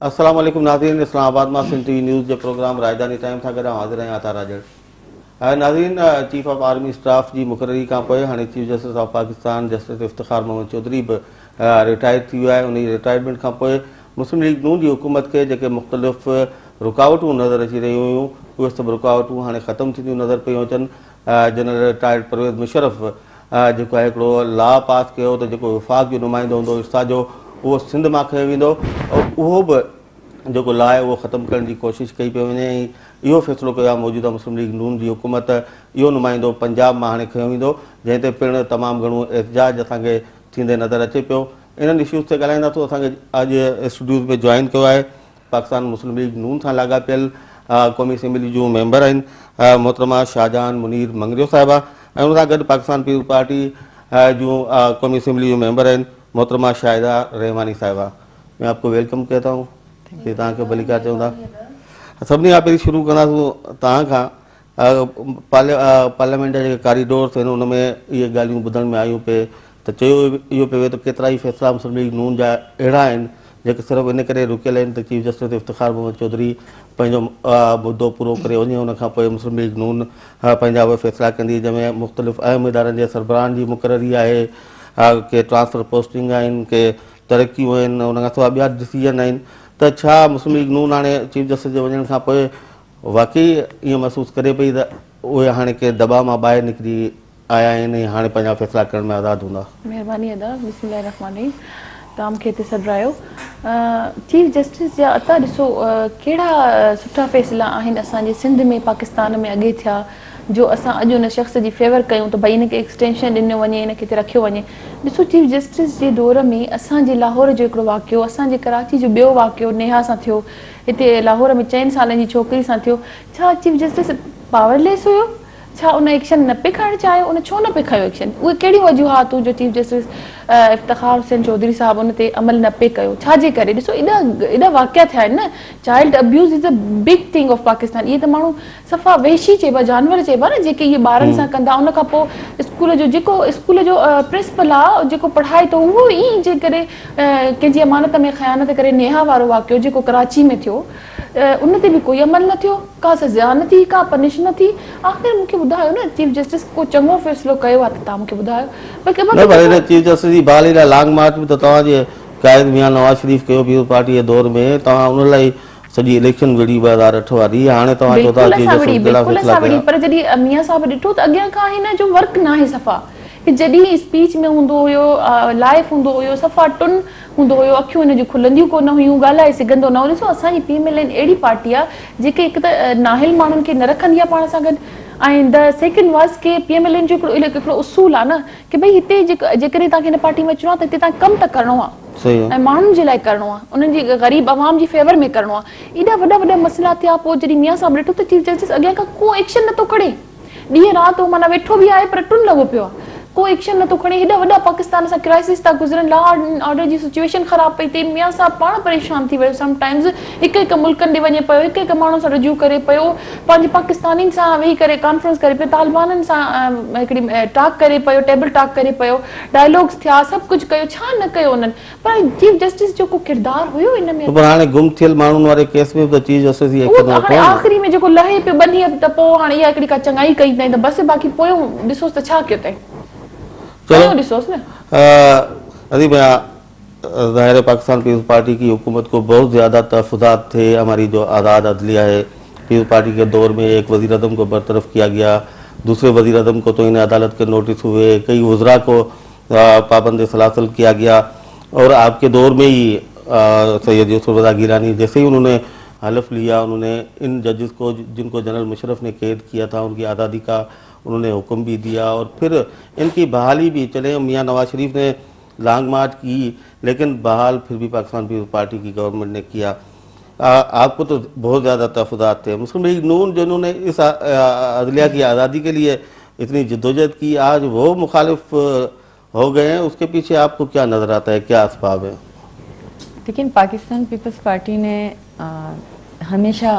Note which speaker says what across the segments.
Speaker 1: अस्सलाम वालेकुम नाज़रीन, इस्लामाबाद में सिंध टीवी न्यूज़ के प्रोग्राम राजधानी टाइम था गॾु हाज़िर आहियां आता राजड़। नाज़रीन, चीफ ऑफ आर्मी स्टाफ की मुक़ररी खां पोइ हाणे chief justice of Pakistan justice Iftikhar Mohammad Chaudhry भी रिटायर थी वियो आहे। उन रिटायरमेंट खां पोइ मुस्लिम लीग नून की हुकूमत के जेके मुख़्तलिफ़ रुकावटूं नज़र अची रहियूं हुयूं उहे सभु रुकावटूं हाणे ख़त्म थींदियूं नज़र पियूं अचनि। जनरल रिटायर्ड परवेज़ मुशर्रफ जेको आहे हिकिड़ो लॉ पास कयो त जेको वफ़ाक़ जो नुमाइंदो हूंदो इर्सा जो उहो सिंध मां खयो वेंदो और उहो बि जेको लॉ आहे उहो ख़त्म करण जी कोशिशि कई पई वञे ऐं इहो फ़ैसिलो कयो आहे मौजूदा मुस्लिम लीग नून जी हुकूमत इहो नुमाइंदो पंजाब मां हाणे खयो वेंदो, जंहिं ते पिणु तमामु घणो एहतजाज असांखे थींदे नज़र अचे पियो। इन्हनि इश्यूज़ ते ॻाल्हाईंदासीं। असांखे अॼु स्टूडियो में जॉइन कयो आहे पाकिस्तान मुस्लिम लीग नून सां लाॻापियल क़ौमी असेंबली जूं मेंबर आहिनि मोहतरमा शाहजहान मुनीर मंगरियो साहिबा ऐं उन सां गॾु पाकिस्तान पीपल्स पार्टी जूं क़ौमी असेंबली जूं मेंबर आहिनि मोहतरमा शाहिदा रहमानी साहिबा। मैं आपको वेलकम कहता हूँ कि तव्हांखे भली क्या चवंदा। सभिनी खां पहिरीं शुरू कंदासीं तव्हां खां। पार्लियामेंट जा जेके कॉरिडोर्स आहिनि उन में इहे ॻाल्हियूं ॿुधण में आयूं पे त चयो इहो पियो त केतिरा ई फ़ैसिला मुस्लिम लीग नून जा अहिड़ा आहिनि जेके सिर्फ़ु इन करे रुकियल आहिनि त चीफ जस्टिस इफ्तिखार मोहम्मद चौधरी पंहिंजो मुद्दो पूरो करे वञे। उन खां पोइ मुस्लिम लीग नून पंहिंजा उहे फ़ैसिला कंदी जंहिंमें मुख़्तलिफ़ अहम इदारनि जे सरबराहनि जी मुक़ररी आहे, के ट्रांसफर पोस्टिंग आहिनि, के तरक़ियूं आहिनि, उन खां सवाइ ॿिया डिसीजन आहिनि। त छा मुस्लिम लीग नून हाणे चीफ जस्टिस जे वञण खां पोइ वाकई ईअं महसूसु करे पई त उहे हाणे के दॿाउ मां ॿाहिरि निकिरी आया आहिनि ऐं हाणे पंहिंजा फ़ैसिला करण में आज़ादु हूंदा?
Speaker 2: महिरबानी अदा, बिस्मिल्लाह रहमान रहीम। तव्हां मूंखे हिते सॾायो। चीफ जस्टिस जा अता ॾिसो कहिड़ा सुठा फ़ैसिला आहिनि असांजे सिंध में पाकिस्तान में अॻे थिया जो असां अॼु उन शख़्स जी फेवर कयूं त भई हिनखे एक्सटेंशन ॾिनो वञे, हिनखे हिते रखियो वञे। ॾिसो चीफ जस्टिस जे दौर में असांजे लाहौर जो हिकिड़ो वाक़ियो, असांजे कराची जो ॿियो वाक़ियो नेहा सां थियो, हिते लाहौर में 4 सालनि जी छोकिरी सां थियो। छा चीफ जस्टिस पावरलेस हुयो? छा उन एक्शन न पे खणणु चाहियो? उन छो न पे खयो एक्शन? उहे कहिड़ियूं वजूहातूं जो चीफ जस्टिस इफ्तिखार हुसैन चौधरी साहब उन ते अमल न पे कयो? छाजे करे? ॾिसो एॾा वाक़िया थिया आहिनि न। Child abuse is a big thing of Pakistan. इहे त माण्हू सफ़ा वेशी चइबा, जानवर चइबा न जेके इहे ॿारनि सां कंदा। उन खां पोइ स्कूल जो प्रिंसिपल आहे जेको पढ़ाए थो उहो ई जे करे कंहिंजी अमानत में ख़यानत करे नेहा वारो वाक़ियो जेको कराची में थियो उन ते बि कोई अमल न थियो, का सज़ा न थी, का पनिश न थी। आख़िर मूंखे ॿुधायो न चीफ जस्टिस को चङो फ़ैसिलो कयो आहे त तव्हां मूंखे ॿुधायो।
Speaker 1: चीफ जस्टिस जी बहाली लाइ लॉन्ग मार्च में त तव्हांजे क़ाइद मियां नवाज़ शरीफ़ कयो पीपल्स पार्टी जे दौर में, तव्हां उन लाइ सॼी इलेक्शन विड़ी 2008 वारी। हाणे तव्हां चओ था
Speaker 2: पर जॾहिं मियां साहब ॾिठो त अॻियां खां हिन जो वर्क न आहे सफ़ा। जॾहिं स्पीच में हूंदो हुयो, लाइव हूंदो हुयो, सफ़ा टुन हूंदो हुयो, अखियूं हिन जूं खुलंदियूं कोन हुयूं, ॻाल्हाए सघंदो न हो। ॾिसो असांजी PMLN अहिड़ी पार्टी आहे जेके हिकु त नाहिल माण्हुनि खे न रखंदी आहे पाण सां गॾु ऐं द सेकेंड वाज़ के PMLN जो हिकिड़ो उसूल आहे न कि भई हिते जेकॾहिं तव्हांखे हिन पार्टी में अचिणो आहे त हिते तव्हां कमु त करिणो आहे ऐं माण्हुनि जे लाइ करिणो आहे, उन्हनि जी ग़रीब आवाम जी फेवर में करिणो आहे। एॾा वॾा मसइला थिया। पोइ जॾहिं मियां साहब ॾिठो त चीफ जस्टिस अॻियां खां को एक्शन नथो खणे, ॾींहं राति उहो माना वेठो बि आहे पर टुन लॻो पियो आहे, को एक्शन नथो खणे। हेॾा वॾा पाकिस्तान सां क्राइसिस था गुज़रनि, लॉ एंड ऑर्डर जी सिचुएशन ख़राब पई थिए। मियां साहब पाण परेशान थी वियो। समटाइम्स हिकु मुल्कनि ॾे वञे पियो, हिकु माण्हू सां रुजू करे पियो, पंहिंजे पाकिस्तानी सां वेही करे कॉन्फ्रेंस करे पियो, तालिबाननि सां हिकिड़ी टॉक करे पियो, टेबल टॉक करे पियो, डायलॉग्स थिया, सभु कुझु कयो। छा न कयो उन्हनि? पर चीफ जस्टिस जो को किरदारु हुयो हिन में?
Speaker 1: पर हाणे गुम थियल माण्हुनि वारे केस में त चीफ जस्टिस जी एक्शन
Speaker 2: हाणे आख़िरी में जेको लहे पियो बनी त पोइ हाणे इहा हिकिड़ी का चङाई कई अथई त बसि, बाक़ी पोयों ॾिसोसि त छा कयो अथई।
Speaker 1: ज़ाहिर पाकिस्तान पीपल्स पार्टी की हुकूमत को बहुत ज़्यादा तहफ़्फ़ुज़ात थे। हमारी जो आज़ाद अदलिया है, पीपल्स पार्टी के दौर में एक वज़ीर आज़म को बरतरफ किया गया, दूसरे वज़ीर आज़म को तो इन्हें अदालत के नोटिस हुए, कई वज़रा को पाबंद सलासल किया गया और आपके दौर में ही सैयद यूसुफ रज़ा गिलानी जैसे ही उन्होंने हलफ लिया, उन्होंने इन जजेस को जिनको जनरल मुशर्रफ ने कैद किया था उनकी आज़ादी का उन्होंने हुक्म भी दिया और फिर इनकी बहाली भी। चले मियां नवाज शरीफ ने लॉन्ग मार्च की लेकिन बहाल फिर भी पाकिस्तान पीपल्स पार्टी की गवर्नमेंट ने किया। आपको तो बहुत ज़्यादा तहफ़्फ़ुज़ात थे। मुस्लिम लीग नून जिन्होंने इस अदलिया की आज़ादी के लिए इतनी जद्दोजहद की, आज वो मुखालिफ हो गए हैं, उसके पीछे आपको क्या नज़र आता है, क्या असबाब है?
Speaker 3: लेकिन पाकिस्तान पीपल्स पार्टी ने हमेशा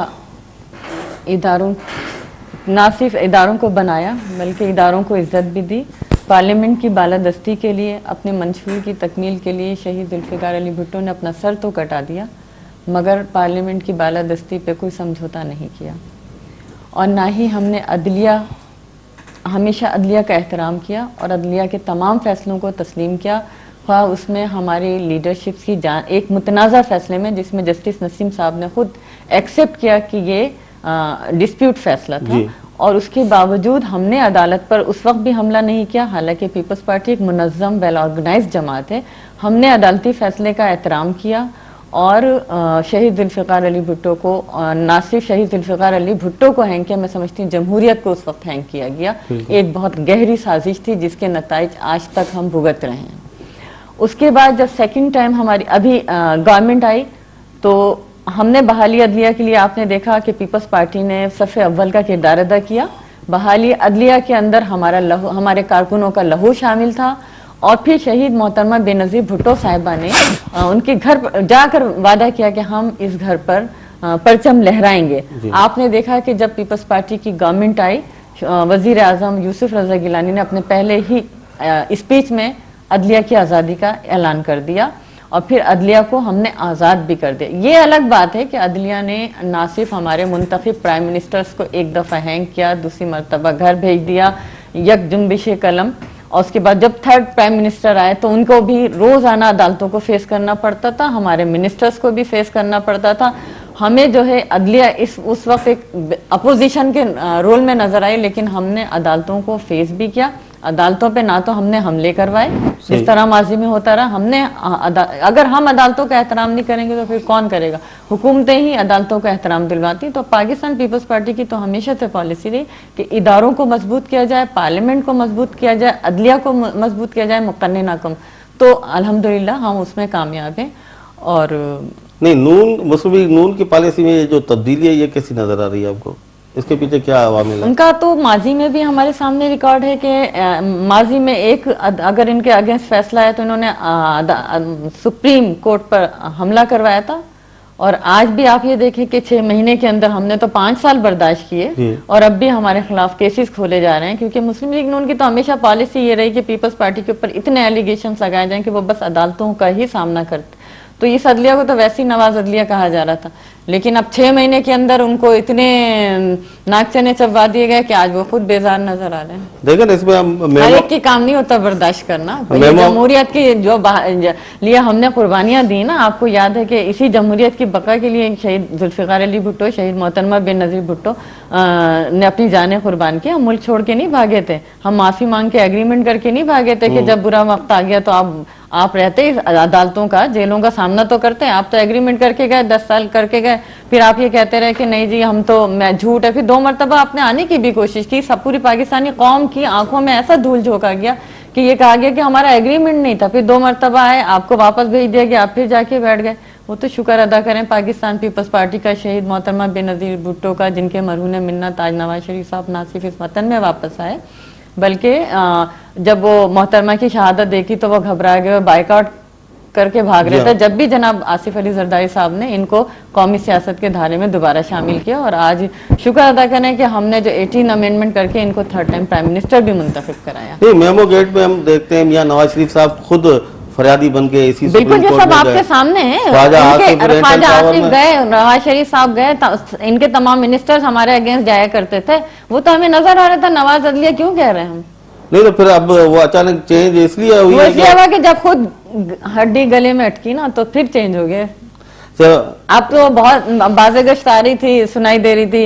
Speaker 3: इदारों, ना सिर्फ इदारों को बनाया बल्कि इदारों को इज्जत भी दी। पार्लियामेंट की बालादस्ती के लिए, अपने मंशूर की तकमील के लिए शहीद जुल्फ़िकार अली भुट्टो ने अपना सर तो कटा दिया, मगर पार्लियामेंट की बालादस्ती पे कोई समझौता नहीं किया। और ना ही हमने हमेशा अदलिया का एहतराम किया और अदलिया के तमाम फैसलों को तस्लीम किया, ख्वाह उसमें हमारी लीडरशिप की एक मुतनाज़ा फैसले में जिसमें जस्टिस नसीम साहब ने खुद एक्सेप्ट किया कि ये डिस्प्यूट फैसला था, और उसके बावजूद हमने अदालत पर उस वक्त भी हमला नहीं किया। हालांकि पीपल्स पार्टी एक मुनज़्ज़म वेल ऑर्गेनाइज्ड जमात है, हमने अदालती फैसले का एहतराम किया और शहीद जुल्फ़िकार अली भुट्टो को, ना सिर्फ शहीद जुल्फ़िकार अली भुट्टो को हैंग किया, मैं समझती हूँ जमहूरियत को उस वक्त हैंग किया गया। एक बहुत गहरी साजिश थी जिसके नताइज आज तक हम भुगत रहे हैं। उसके बाद जब सेकंड टाइम हमारी अभी गवर्नमेंट आई तो हमने बहाली अदलिया के लिए आपने देखा कि पीपल्स पार्टी ने सफ़े अव्वल का किरदार अदा किया। बहाली अदलिया के अंदर हमारे कारकुनों का लहू शामिल था, और फिर शहीद मोहतरमा बेनज़ीर भुट्टो साहिबा ने उनके घर पर जाकर वादा किया कि हम इस घर पर परचम लहराएंगे। आपने देखा कि जब पीपल्स पार्टी की गवर्नमेंट आई, वजीर आजम यूसुफ रजा गिलानी ने अपने पहले ही स्पीच में अदलिया की आज़ादी का ऐलान कर दिया और फिर अदलिया को हमने आज़ाद भी कर दिया। ये अलग बात है कि अदलिया ने ना सिर्फ हमारे मुंतखब प्राइम मिनिस्टर्स को एक दफ़ा हैंग किया, दूसरी मरतबा घर भेज दिया यक जुम्बिश कलम, और उसके बाद जब थर्ड प्राइम मिनिस्टर आए तो उनको भी रोज़ाना अदालतों को फेस करना पड़ता था, हमारे मिनिस्टर्स को भी फेस करना पड़ता था। हमें जो है अदलिया उस वक्त एक अपोजिशन के रोल में नजर आई, लेकिन हमने अदालतों को फेस भी किया। अदालतों पे ना तो हमने हमले करवाए जिस तरह माजी में होता रहा, अगर हम अदालतों का एहतराम नहीं करेंगे तो फिर कौन करेगा? हुकूमतें ही अदालतों का एहतराम दिलवाती। तो पाकिस्तान पीपल्स पार्टी की तो हमेशा से पॉलिसी रही कि इदारों को मजबूत किया जाए, पार्लियामेंट को मजबूत किया जाए, अदलिया को मजबूत किया जाए, मुक़न्निना को। तो अल्हम्दुलिल्लाह हम उसमें कामयाब हैं। और
Speaker 1: नहीं, मुस्लिम लीग नून की पॉलिसी में ये जो तब्दीली है ये कैसी नजर आ रही है आपको? इसके पीछे क्या अवामिल है?
Speaker 3: उनका तो माजी में भी हमारे सामने रिकॉर्ड है कि माजी में अगर इनके अगेंस्ट फैसला है तो इन्होंने सुप्रीम कोर्ट पर हमला करवाया था, और आज भी आप ये देखें कि 6 महीने के अंदर हमने तो 5 साल बर्दाश्त किए और अब भी हमारे खिलाफ केसेस खोले जा रहे हैं, क्योंकि मुस्लिम लीग नून की तो हमेशा पॉलिसी ये रही कि पीपल्स पार्टी के ऊपर इतने एलिगेशन लगाए जाएं कि वो बस अदालतों का ही सामना करते। तो इस अदलिया को तो वैसे ही नवाज अदलिया कहा जा रहा था, लेकिन अब 6 महीने के अंदर उनको इतने नाक चने चबवा दिए गए कि आज वो खुद बेजार नजर आ रहे हैं।
Speaker 1: देखिए इसमें
Speaker 3: हर एक की काम नहीं होता बर्दाश्त करना। जमहूरियत की जो लिए हमने कुर्बानियां दी ना, आपको याद है कि इसी जमहूरियत की बका के लिए शहीद जुल्फ़िकार अली भुट्टो, शहीद मोहतरमा बेनज़ीर भुट्टो ने अपनी जानें कुर्बान की। हम मुल्क छोड़ के नहीं भागे थे, हम माफी मांग के एग्रीमेंट करके नहीं भागे थे कि जब बुरा वक्त आ गया तो आप रहते ही अदालतों का, जेलों का सामना तो करते हैं। आप तो एग्रीमेंट करके गए, 10 साल करके गए, फिर आप ये कहते रहे कि नहीं जी हम तो, मैं झूठ है। फिर 2 मरतबा आपने आने की भी कोशिश की, सब पूरी पाकिस्तानी कौम की आंखों में ऐसा धूल झोंका गया कि ये कहा गया कि हमारा एग्रीमेंट नहीं था। फिर 2 मरतबा आए, आपको वापस भेज दिया गया, आप फिर जाके बैठ गए। वो तो शुक्र अदा करें पाकिस्तान पीपल्स पार्टी का, शहीद मोहतरमा बेनज़ीर भुट्टो का, जिनके मरहूम मिन्नत आज नवाज शरीफ साहब ना सिर्फ इस वतन में वापस आए बल्कि जब वो मोहतरमा की शहादत देखी तो वो घबरा गए, बाइकआउट करके भाग रहे थे। जब भी जनाब आसिफ अली जरदारी साहब ने इनको कौमी सियासत के धारे में दोबारा शामिल किया, और आज शुक्र अदा करें कि हमने जो 18 अमेंडमेंट करके इनको 3rd टाइम प्राइम मिनिस्टर भी मुंतखब कराया।
Speaker 1: नहीं, मेमो गेट में हम देखते हैं मियां नवाज शरीफ साहब खुद फरियादी बन के इसी
Speaker 3: बिल्कुल, ये सब आपके सामने है। ख्वाजा आसिफ गए, नवाज शरीफ साहब गए, इनके तमाम मिनिस्टर्स हमारे अगेंस्ट जाया करते थे। वो तो हमें नजर आ रहा था नवाज अदलिया क्यों कह रहे हैं हम। नहीं
Speaker 1: तो फिर अब वो अचानक चेंज इसलिए हुई है
Speaker 3: कि जब खुद हड्डी गले में अटकी ना तो फिर चेंज हो गए। अब तो बहुत बाज़गश्त आ रही थी, सुनाई दे रही थी,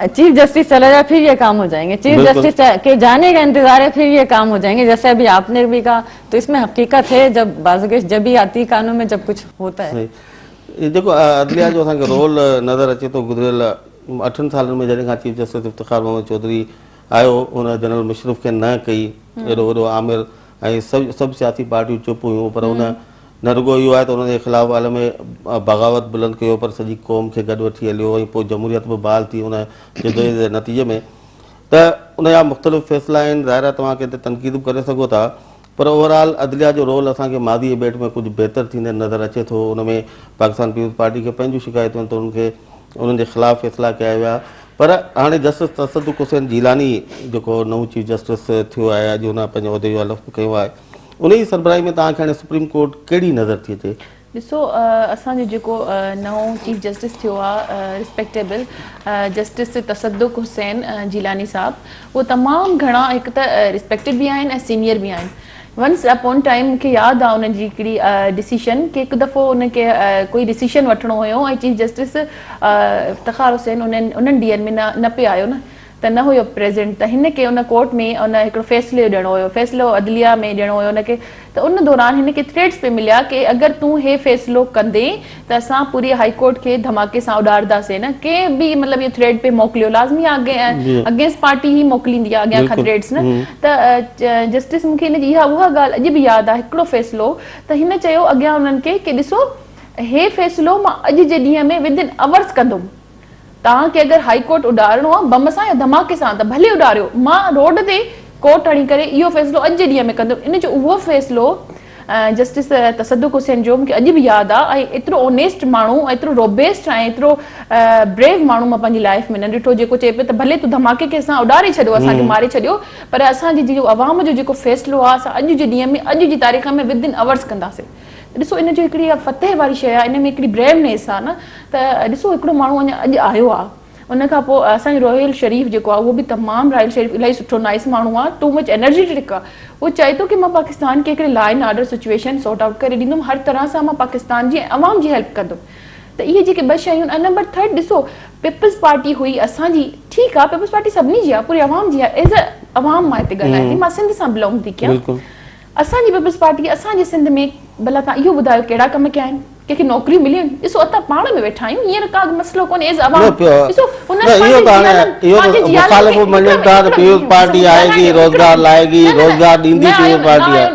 Speaker 3: चीफ जस्टिस चला जाए फिर ये काम हो जाएंगे, चीफ जस्टिस के जाने का इंतजार है फिर ये काम हो जाएंगे, जैसे अभी आपने भी कहा। तो इसमें हकीकत है, जब बाज़गश्त जब भी आती कानून में जब कुछ होता है।
Speaker 1: देखो अदलिया जो रोल नज़र अचे तो गुज़िरियल 8 साल में जैसे चीफ जस्टिस इफ्तिखार मोहम्मद चौधरी आयो, उन जनरल मुशर्रफ के न कई, एॾो वॾो आमिर ऐं सभु सियासी पार्टियूं चुप हुयूं, पर उन न रुगो इहो आहे त उन जे ख़िलाफ़ आलम में बग़ावत बुलंद कयो, पर सॼी क़ौम खे गॾु वठी हलियो ऐं पोइ जमहूरियत बि बहाल थी उन जदोजहद जे नतीजे में। त उनजा मुख़्तलिफ़ फ़ैसिला आहिनि, ज़ाहिर आहे तव्हां कंहिं ते तनक़ीद बि करे सघो था, पर ओवरऑल अदलिया जो रोल असांखे मादी बेट में कुझु बहितर थींदे नज़र अचे थो। उन में पाकिस्तान पीपल्स पार्टी खे पंहिंजूं शिकायतूं आहिनि त उनखे उन्हनि जे ख़िलाफ़ फ़ैसिला कया विया। पर हाणे जस्टिस तसदुक़ हुसैन जीलानी जेको नओं चीफ जस्टिस थियो आहे, अॼु हुन पंहिंजे उहिदे जो हलफ़ कयो आहे, उन जी सरबराही में तव्हांखे हाणे सुप्रीम कोर्ट कहिड़ी नज़र थी अचे?
Speaker 2: ॾिसो असांजो जेको नओं चीफ जस्टिस थियो आहे रिस्पेक्टेबल जस्टिस तसद्दुक़ हुसैन जिलानी साहब, उहो तमामु घणा हिकु त रिस्पेक्टेड बि आहिनि ऐं सीनियर बि आहिनि। वंस अपॉन टाइम मूंखे यादि आहे उन्हनि जी हिकिड़ी डिसीशन कि हिकु दफ़ो उनखे कोई डिसीशन वठिणो हुयो ऐं चीफ जस्टिस इफ्तिखार हुसैन उन्हनि ॾींहंनि में न पियो आयो न, त न हुयो प्रेज़ेंट, त हिन खे उन कोर्ट में उन हिकिड़ो फ़ैसिलो ॾियणो हुयो, फ़ैसिलो अदलिया में ॾियणो हुयो उनखे। त उन दौरान हिन खे थ्रेड्स पे मिलिया कि अगरि तूं हे फ़ैसिलो कंदे त असां पूरी हाई कोर्ट खे धमाके सां उॾारंदासीं न। कंहिं बि मतिलबु इहो थ्रेड पे मोकिलियो लाज़मी आहे, अगेंस्ट पार्टी ई मोकिलींदी आहे अॻियां खां थ्रेड्स न। त जस्टिस मूंखे हिन जी उहा ॻाल्हि अॼु बि यादि आहे, हिकिड़ो फ़ैसिलो त हिन चयो अॻियां उन्हनि खे कि ॾिसो हे फ़ैसिलो मां अॼु जे ॾींहं में विदिन आवर्स कंदुमि। तव्हांखे अगरि हाई कोर्ट उॾारणो आहे बम सां या धमाके सां त भले उॾारियो, मां रोड ते कोर्ट हणी करे इहो फ़ैसिलो अॼु जे ॾींहं में कंदुमि। इन जो उहो फ़ैसिलो जस्टिस तसद्दुक़ हुसैन जो मूंखे अॼु बि यादि आहे। ऐं एतिरो ऑनेस्ट माण्हू, एतिरो रोबेस्ट ऐं एतिरो ब्रेव माण्हू मां पंहिंजी लाइफ में न ॾिठो, जेको चए पियो त भले तूं धमाके खे असां उॾारे छॾियो, असांखे मारे छॾियो, पर असांजी जेको अवाम जो जेको फ़ैसिलो आहे असां अॼु जे ॾींहं में, अॼु जी तारीख़ में विदिन आवर्स कंदासीं। ॾिसो इन जो हिकिड़ी फतेह वारी शइ आहे, इन में हिकिड़ी ब्रेवनेस आहे न। त ॾिसो हिकिड़ो माण्हू अञा अॼु आयो आहे, उन खां पोइ असांजो रॉयल शरीफ़ जेको आहे उहो बि तमामु रॉयल शरीफ़ इलाही सुठो नाइस माण्हू आहे, टू मच एनर्जेटिक आहे। उहो चए थो कि मां पाकिस्तान खे हिकिड़े law and order situation sort out करे ॾींदुमि, हर तरह सां मां पाकिस्तान जी अवाम जी हेल्प कंदुमि। त इहे जेके ॿ शयूं आहिनि। नंबर थर्ड ॾिसो पीपल्स पार्टी हुई असांजी, ठीकु आहे पीपल्स पार्टी सभिनी जी आहे, पूरी अवाम जी आहे। एज़ अ अवाम मां हिते ॻाल्हायां थी, मां सिंध सां बिलोंग थी कयां। असांजी पीपल्स पार्टी असांजे सिंध में भला तव्हां इहो ॿुधायो कहिड़ा कम कया आहिनि, कंहिंखे नौकरियूं मिलियूं आहिनि? ॾिसो असां पाण में वेठा आहियूं, हींअर का मसइलो कोन्हे एज़ अवाम। ॾिसो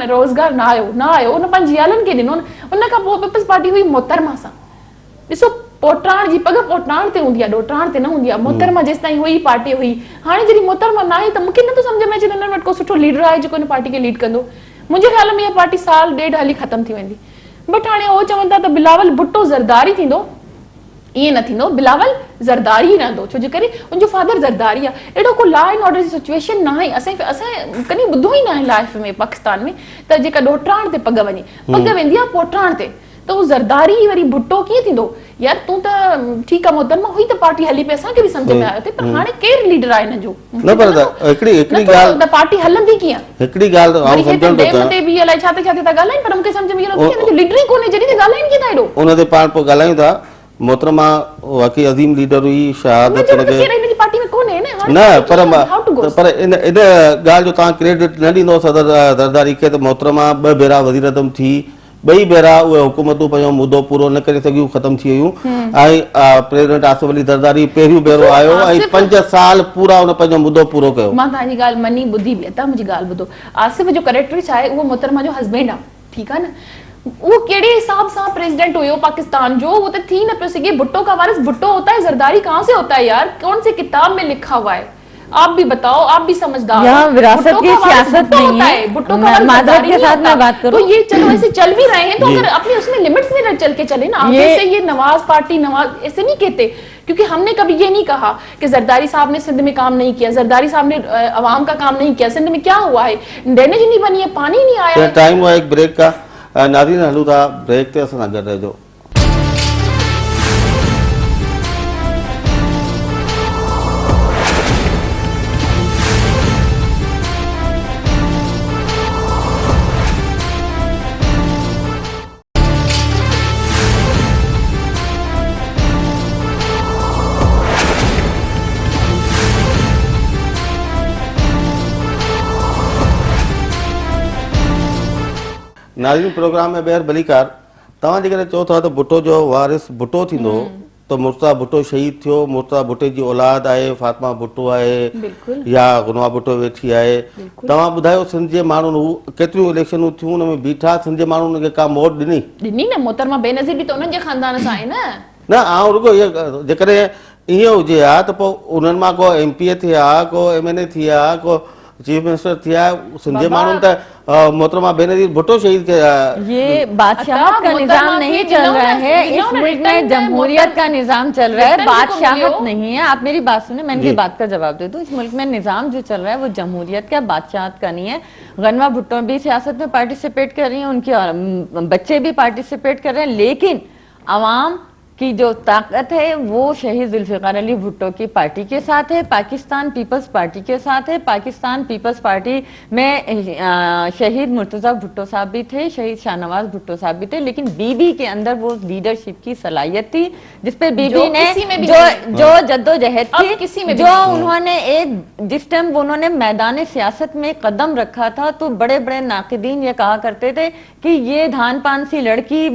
Speaker 2: रोज़गार न आयो उन पंहिंजी ज़ालुनि खे ॾिनो। उन खां पोइ पीपल्स पार्टी हुई मोहतरमा सां। ॾिसो पोटाण जी पग पोटाण ते हूंदी आहे, ॾोटाण ते न हूंदी आहे। मोहतरमा जेसि ताईं हुई पार्टी हुई, हाणे जॾहिं मोहतरमा न आहे त मूंखे नथो सम्झ में अचे हिननि वटि को सुठो लीडर आहे जेको हिन पार्टी खे लीड कंदो। मुंहिंजे ख़्याल में इहा पार्टी साल ॾेढ हली ख़तम थी वेंदी। बट हाणे उहो चवनि था त बिलावल भुट्टो ज़रदारी थींदो, ईअं न थींदो, बिलावल ज़रदारी ई रहंदो, छो जे करे उनजो फादर ज़रदारी आहे। अहिड़ो को लॉ एंड ऑर्डर जी सिचुएशन न आहे, असां कॾहिं ॿुधो ई न आहे लाइफ में पाकिस्तान में त जेका ॾोटाण ते पग वञे, पग वेंदी आहे पोटाण ते, त उहो ज़रदारी वरी भुट्टो कीअं थींदो? यार तूं त ठीकु आहे मोहतरमा हुई त पार्टी हली पई, असांखे बि सम्झ में आयो, पर हाणे केरु लीडर आहे हिन जो?
Speaker 1: न पर हिकिड़ी ॻाल्हि
Speaker 2: त पार्टी हलंदी कीअं?
Speaker 1: हिकिड़ी ॻाल्हि आउं सम्झण थो चाहियां,
Speaker 2: ते बि अलाए छा था ॻाल्हाइनि, पर मूंखे सम्झ में इहो नथो अचे लीडर ई कोन्हे जॾहिं त ॻाल्हाइनि कीअं था एॾो?
Speaker 1: उन ते पाण पोइ ॻाल्हायूं था। मोहतरमा वाकई अज़ीम लीडर हुई, शहादत
Speaker 2: हिनजी पार्टी में कोन्हे
Speaker 1: न, पर इन ॻाल्हि जो तव्हां क्रेडिट न ॾींदो सदर ज़रदारी खे त मोहतरमा 2 भेरा वज़ीर आज़म थी, 2 भेरा उहे हुकूमतूं पंहिंजो मुदो पूरो न करे सघियूं, ख़तम थी वियूं। ऐं प्रेसिडेंट आसिफ अली ज़रदारी पहिरियों भेरो आयो ऐं 5 साल पूरा उन पंहिंजो मुदो पूरो कयो।
Speaker 2: मां तव्हांजी ॻाल्हि मनी ॿुधी बि, तव्हां मुंहिंजी ॻाल्हि ॿुधो। आसिफ जो कैरेक्टर छा आहे? उहो मोहतरमा जो हस्बैंड आहे, ठीकु आहे न। वो केड़े हिसाब से प्रेसिडेंट हुयो पाकिस्तान जो, वो तो थी न पियो सके। भुट्टो का वारिस भुट्टो होता है, जरदारी कहाँ से होता है यार? कौन से किताब में लिखा हुआ है? आप भी बताओ, आप भी समझदार।
Speaker 3: यहाँ विरासत की सियासत नहीं है।
Speaker 2: भुट्टो का
Speaker 3: माधव के साथ मैं बात करूं
Speaker 2: तो ये चलो ऐसे चल भी रहे हैं तो अगर अपने उसमें लिमिट्स में चल के चले ना। आगे से ये नवाज पार्टी नवाज ऐसे नहीं कहते, क्योंकि हमने कभी ये नहीं कहा कि जरदारी साहब ने सिंध में काम नहीं किया, जरदारी साहब ने अवाम का काम नहीं किया। सिंध में क्या हुआ है? ड्रेनेज नहीं बनी है, पानी नहीं आया।
Speaker 1: टाइम हुआ एक ब्रेक का, नाज़रीन हलूं था ब्रेक ते, असां सां गॾु रहिजो। नाज़रीन प्रोग्राम में ॿेहर भलीकार। तव्हां जेकॾहिं चओ था त भुट्टो जो वारिस भुट्टो थींदो त मुर्तज़ा भुट्टो शहीद थियो, मुर्तज़ा भुट्टे जी औलाद आहे, फातिमा भुट्टो आहे या गुनवा भुट्टो वेठी आहे। तव्हां ॿुधायो सिंध जे माण्हुनि केतिरियूं इलेक्शनूं थियूं, हुन में बीठा सिंध जे माण्हुनि खे का मोट ॾिनी
Speaker 2: न? मोहतरमा बेनज़ीर बि त उन्हनि जे ख़ानदान सां आहे
Speaker 1: न। आउं रुगो इहो जेकॾहिं ईअं हुजे हा त पोइ उन्हनि मां को MP थिया, को MNA थिया, को चीफ मिनिस्टर थिया, सिंध जे माण्हुनि त मोहतरमा बेनजीर भुट्टो शहीद के
Speaker 3: ये बादशाहत का निजाम नहीं चल रहा है, इस मुल्क में जमहूरियत का निजाम चल रहा है, बादशाहत नहीं है। आप मेरी बात सुने, मैं इनकी बात का जवाब दे दूं। इस मुल्क में निजाम जो चल रहा है वो जमहूरियत का, बादशाहत का नहीं है। गनवा भुट्टो भी सियासत में पार्टिसिपेट कर रही हैं, उनके बच्चे भी पार्टिसिपेट कर रहे हैं, लेकिन अवाम की जो ताकत है वो शहीद जुल्फिकार अली भुट्टो की पार्टी के साथ है, पाकिस्तान पीपल्स पार्टी के साथ है। पाकिस्तान पीपल्स पार्टी में शहीद मुर्तजा भुट्टो साहब भी थे, शहीद शाहनवाज भुट्टो साहब भी थे, लेकिन बीबी के अंदर वो लीडरशिप की सलाहियत थी जिसपे बीबी ने जो जद्दोजहद थी, जो उन्होंने जिस टाइम उन्होंने मैदान सियासत में कदम रखा था तो बड़े बड़े नाकिदीन ये कहा करते थे कि ये धान पान सी लड़की